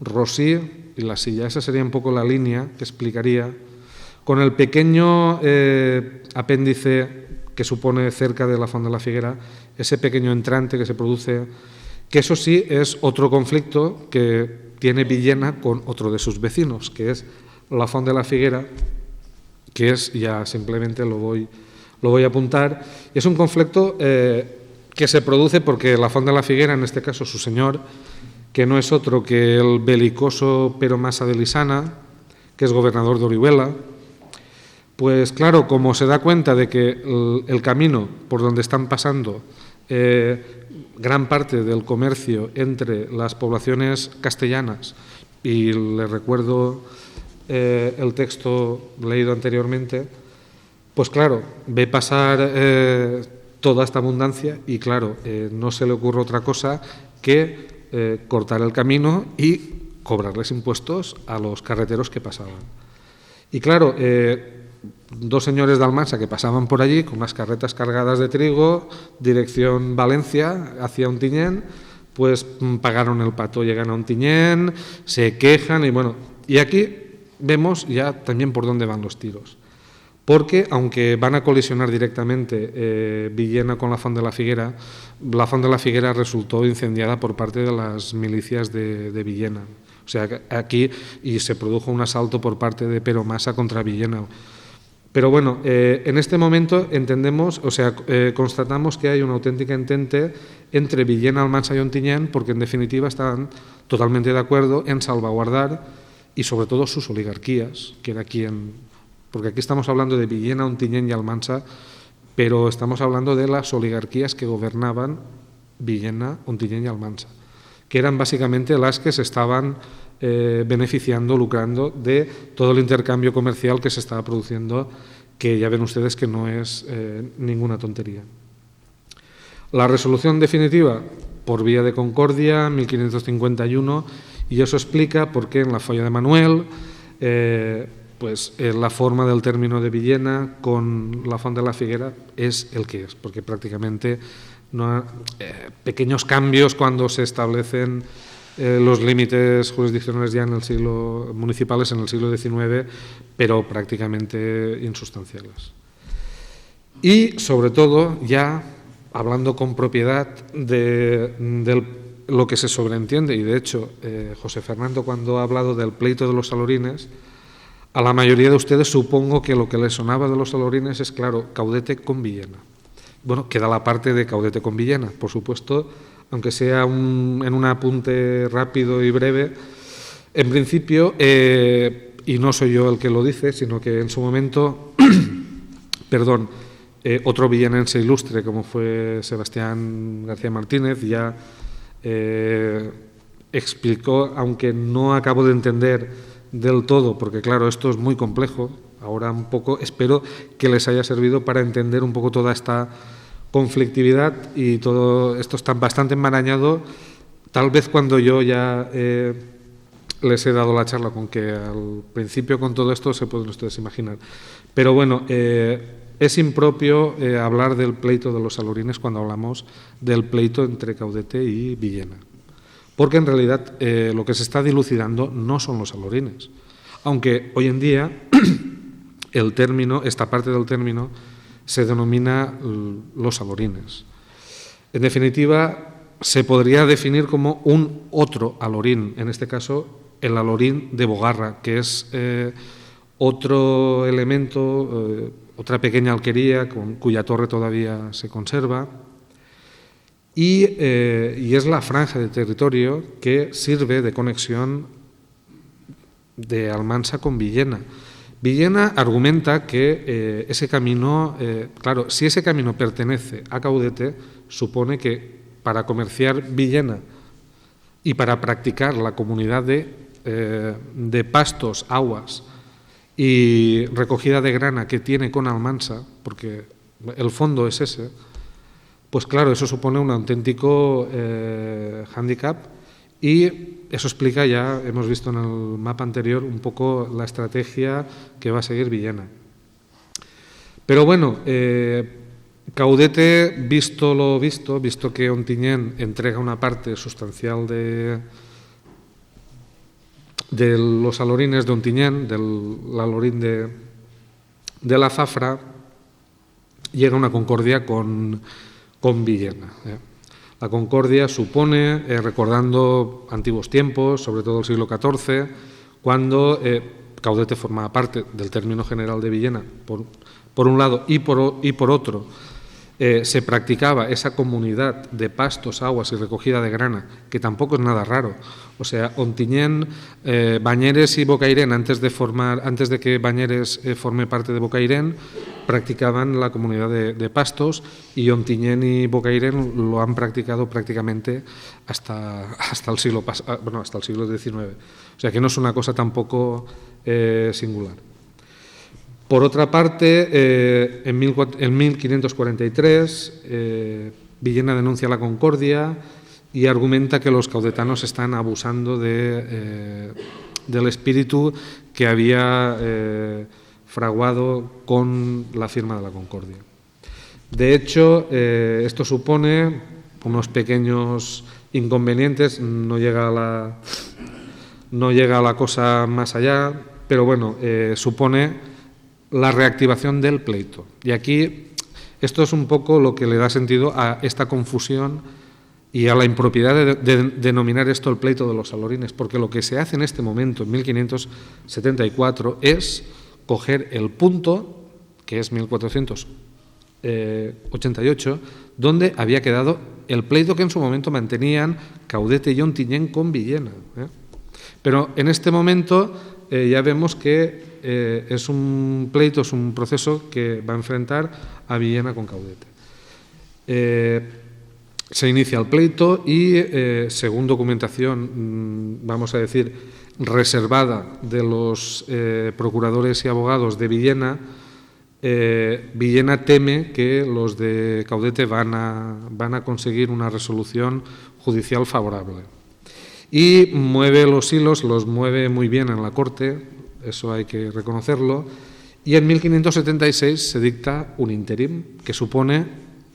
Rosí y la Silla. Esa sería un poco la línea que explicaría, con el pequeño apéndice que supone cerca de la Font de la Figuera, ese pequeño entrante que se produce, que eso sí es otro conflicto que tiene Villena con otro de sus vecinos, que es la Font de la Figuera, que es, ya simplemente lo voy a apuntar, y es un conflicto que se produce porque la Font de la Figuera, en este caso su señor, que no es otro que el belicoso Pero Massa de Lisana, que es gobernador de Orihuela, pues claro, como se da cuenta de que el camino por donde están pasando gran parte del comercio entre las poblaciones castellanas, y le recuerdo el texto leído anteriormente, pues claro, ve pasar toda esta abundancia y claro, no se le ocurre otra cosa que cortar el camino y cobrarles impuestos a los carreteros que pasaban. Y claro, dos señores de Almansa que pasaban por allí con unas carretas cargadas de trigo, dirección Valencia, hacia Ontinyent, pues pagaron el pato, llegan a Ontinyent, se quejan y bueno, y aquí vemos ya también por dónde van los tiros. Porque, aunque van a colisionar directamente Villena con la Font de la Figuera resultó incendiada por parte de las milicias de Villena. O sea, aquí y se produjo un asalto por parte de Pero Massa contra Villena. Pero bueno, en este momento entendemos, o sea, constatamos que hay una auténtica entente entre Villena, Almansa y Ontinyent, porque en definitiva están totalmente de acuerdo en salvaguardar y sobre todo sus oligarquías, que era porque aquí estamos hablando de Villena, Ontinyent y Almansa, pero estamos hablando de las oligarquías que gobernaban Villena, Ontinyent y Almansa, que eran básicamente las que se estaban beneficiando, lucrando de todo el intercambio comercial que se estaba produciendo, que ya ven ustedes que no es ninguna tontería. La resolución definitiva por vía de concordia, 1551, y eso explica por qué en la Folla de Manuel pues la forma del término de Villena con la Font de la Figuera es el que es, porque prácticamente no pequeños cambios cuando se establecen los límites jurisdiccionales ya municipales en el siglo XIX, pero prácticamente insustanciales. Y sobre todo, ya hablando con propiedad de lo que se sobreentiende, y de hecho José Fernando, cuando ha hablado del pleito de los Salorines, a la mayoría de ustedes supongo que lo que les sonaba de los Salorines es, claro, Caudete con Villena. Bueno, queda la parte de Caudete con Villena, por supuesto, aunque sea en un apunte rápido y breve. En principio, y no soy yo el que lo dice, sino que en su momento, otro villenense ilustre como fue Sebastián García Martínez ya explicó, aunque no acabo de entender del todo, porque claro, esto es muy complejo, ahora un poco, espero que les haya servido para entender un poco toda esta conflictividad y todo esto está bastante enmarañado, tal vez cuando yo ya les he dado la charla, con que al principio con todo esto se pueden ustedes imaginar. Pero bueno, es impropio hablar del pleito de los Salorines cuando hablamos del pleito entre Caudete y Villena. Porque en realidad lo que se está dilucidando no son los Salorines. Aunque hoy en día el término, esta parte del término, se denomina los Salorines. En definitiva, se podría definir como un otro alorín, en este caso el alorín de Bogarra, que es otro elemento, otra pequeña alquería cuya torre todavía se conserva. Y es la franja de territorio que sirve de conexión de Almansa con Villena. Villena argumenta que ese camino, claro, si ese camino pertenece a Caudete, supone que para comerciar Villena y para practicar la comunidad de pastos, aguas y recogida de grana que tiene con Almansa, porque el fondo es ese, pues claro, eso supone un auténtico hándicap y eso explica, ya hemos visto en el mapa anterior, un poco la estrategia que va a seguir Villena. Pero bueno, Caudete, visto lo visto que Ontinyent entrega una parte sustancial de los alorines de Ontinyent, del alorín de la Zafra, llega a una concordia con Villena. La concordia supone, recordando antiguos tiempos, sobre todo el siglo XIV, cuando Caudete formaba parte del término general de Villena, por un lado, y por otro, se practicaba esa comunidad de pastos, aguas y recogida de grana, que tampoco es nada raro. O sea, Ontinyent, Bañeres y Bocairent, antes de que Bañeres forme parte de Bocairent, practicaban la comunidad de pastos, y Ontinyent y Bocairent lo han practicado prácticamente hasta el siglo XIX. O sea, que no es una cosa tampoco singular. Por otra parte, en 1543, Villena denuncia la concordia y argumenta que los caudetanos están abusando del espíritu que había fraguado con la firma de la concordia. De hecho, esto supone unos pequeños inconvenientes, no llega a la cosa más allá, pero bueno, supone la reactivación del pleito. Y aquí esto es un poco lo que le da sentido a esta confusión y a la impropiedad de denominar esto el pleito de los Salorines, porque lo que se hace en este momento, en 1574, es coger el punto, que es 1488, donde había quedado el pleito que en su momento mantenían Caudete y Ontinyent con Villena. Pero en este momento ya vemos que es un pleito, es un proceso que va a enfrentar a Villena con Caudete. Se inicia el pleito y, según documentación, vamos a decir, reservada de los procuradores y abogados de Villena, Villena teme que los de Caudete van a conseguir una resolución judicial favorable. Y mueve los hilos, los mueve muy bien en la corte, eso hay que reconocerlo, y en 1576 se dicta un interim, que supone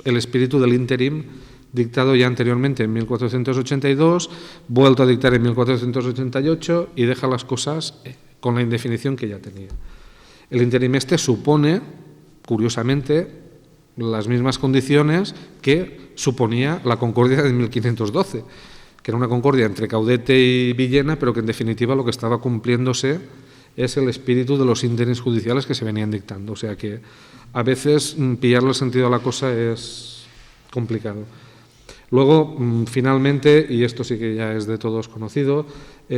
el espíritu del interim dictado ya anteriormente en 1482, vuelto a dictar en 1488 y deja las cosas con la indefinición que ya tenía. El interim supone, curiosamente, las mismas condiciones que suponía la concordia de 1512, que era una concordia entre Caudete y Villena, pero que en definitiva lo que estaba cumpliéndose es el espíritu de los ínterims judiciales que se venían dictando. O sea que a veces pillarle el sentido a la cosa es complicado. Luego, finalmente, y esto sí que ya es de todos conocido,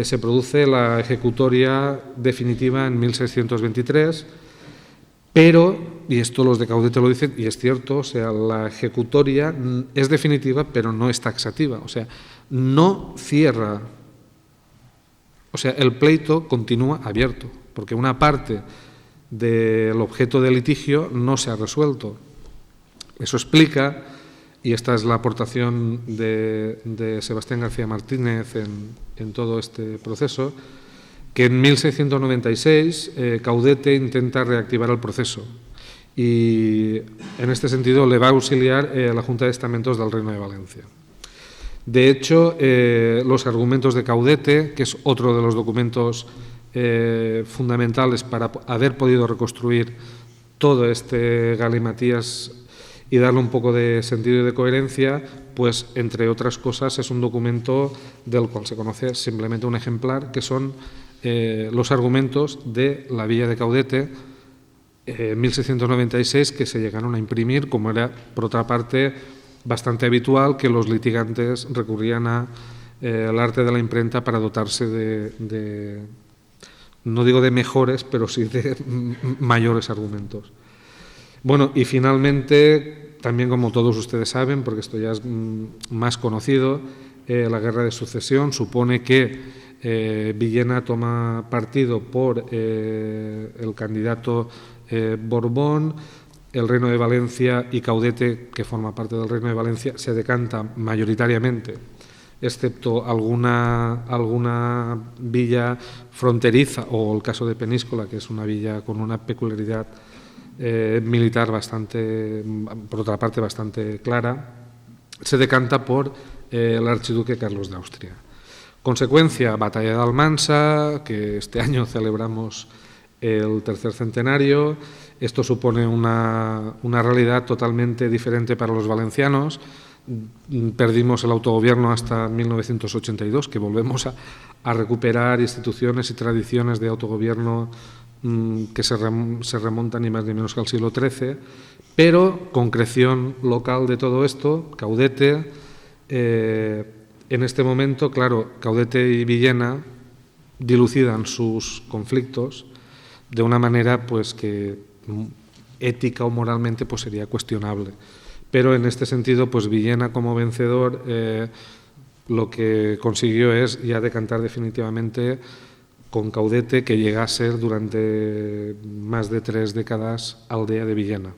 se produce la ejecutoria definitiva en 1623, pero, y esto los de Caudete lo dicen, y es cierto, o sea, la ejecutoria es definitiva, pero no es taxativa, o sea, no cierra, o sea, el pleito continúa abierto, porque una parte del objeto de litigio no se ha resuelto. Eso explica, y esta es la aportación de Sebastián García Martínez en todo este proceso, que en 1696 Caudete intenta reactivar el proceso y en este sentido le va a auxiliar la Junta de Estamentos del Reino de Valencia. De hecho, los argumentos de Caudete, que es otro de los documentos fundamentales para haber podido reconstruir todo este galimatías y darle un poco de sentido y de coherencia, pues entre otras cosas es un documento del cual se conoce simplemente un ejemplar, que son los argumentos de la Villa de Caudete en 1696, que se llegaron a imprimir, como era por otra parte bastante habitual que los litigantes recurrían al arte de la imprenta para dotarse de, no digo de mejores, pero sí de mayores argumentos. Bueno, y finalmente, también como todos ustedes saben, porque esto ya es más conocido, la Guerra de Sucesión supone que Villena toma partido por el candidato Borbón, el Reino de Valencia y Caudete, que forma parte del Reino de Valencia, se decanta mayoritariamente, excepto alguna villa fronteriza, o el caso de Peníscola, que es una villa con una peculiaridad militar bastante, por otra parte, bastante clara, se decanta por el archiduque Carlos de Austria. Consecuencia, Batalla de Almansa, que este año celebramos el tercer centenario. Esto supone una realidad totalmente diferente para los valencianos. perdimos el autogobierno hasta 1982, que volvemos a recuperar instituciones y tradiciones de autogobierno que se remontan ni más ni menos que al siglo XIII, pero concreción local de todo esto, Caudete, en este momento, claro, Caudete y Villena dilucidan sus conflictos de una manera pues que ética o moralmente pues sería cuestionable. Pero en este sentido, pues Villena como vencedor lo que consiguió es ya decantar definitivamente con Caudete, que llega a ser durante más de 3 décadas aldea de Villena.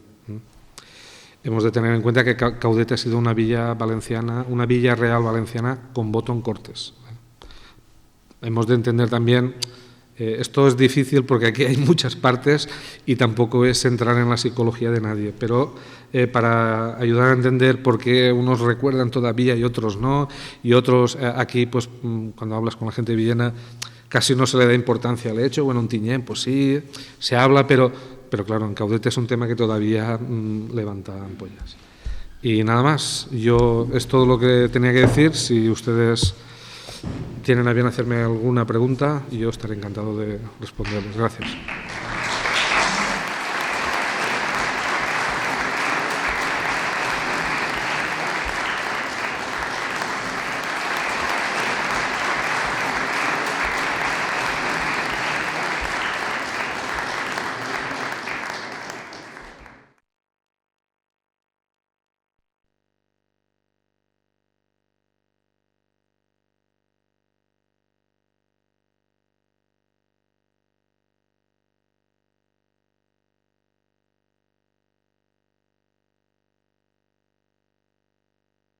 Hemos de tener en cuenta que Caudete ha sido una villa valenciana, una villa real valenciana con voto en Cortes. Hemos de entender también, esto es difícil porque aquí hay muchas partes y tampoco es entrar en la psicología de nadie, pero para ayudar a entender por qué unos recuerdan todavía y otros no, y otros aquí, pues cuando hablas con la gente de Villena, casi no se le da importancia al hecho. Bueno, en Tiñén, pues sí, se habla, pero claro, en Caudete es un tema que todavía levanta ampollas. Y nada más, es todo lo que tenía que decir. Si ustedes tienen a bien hacerme alguna pregunta, yo estaré encantado de responderles. Gracias.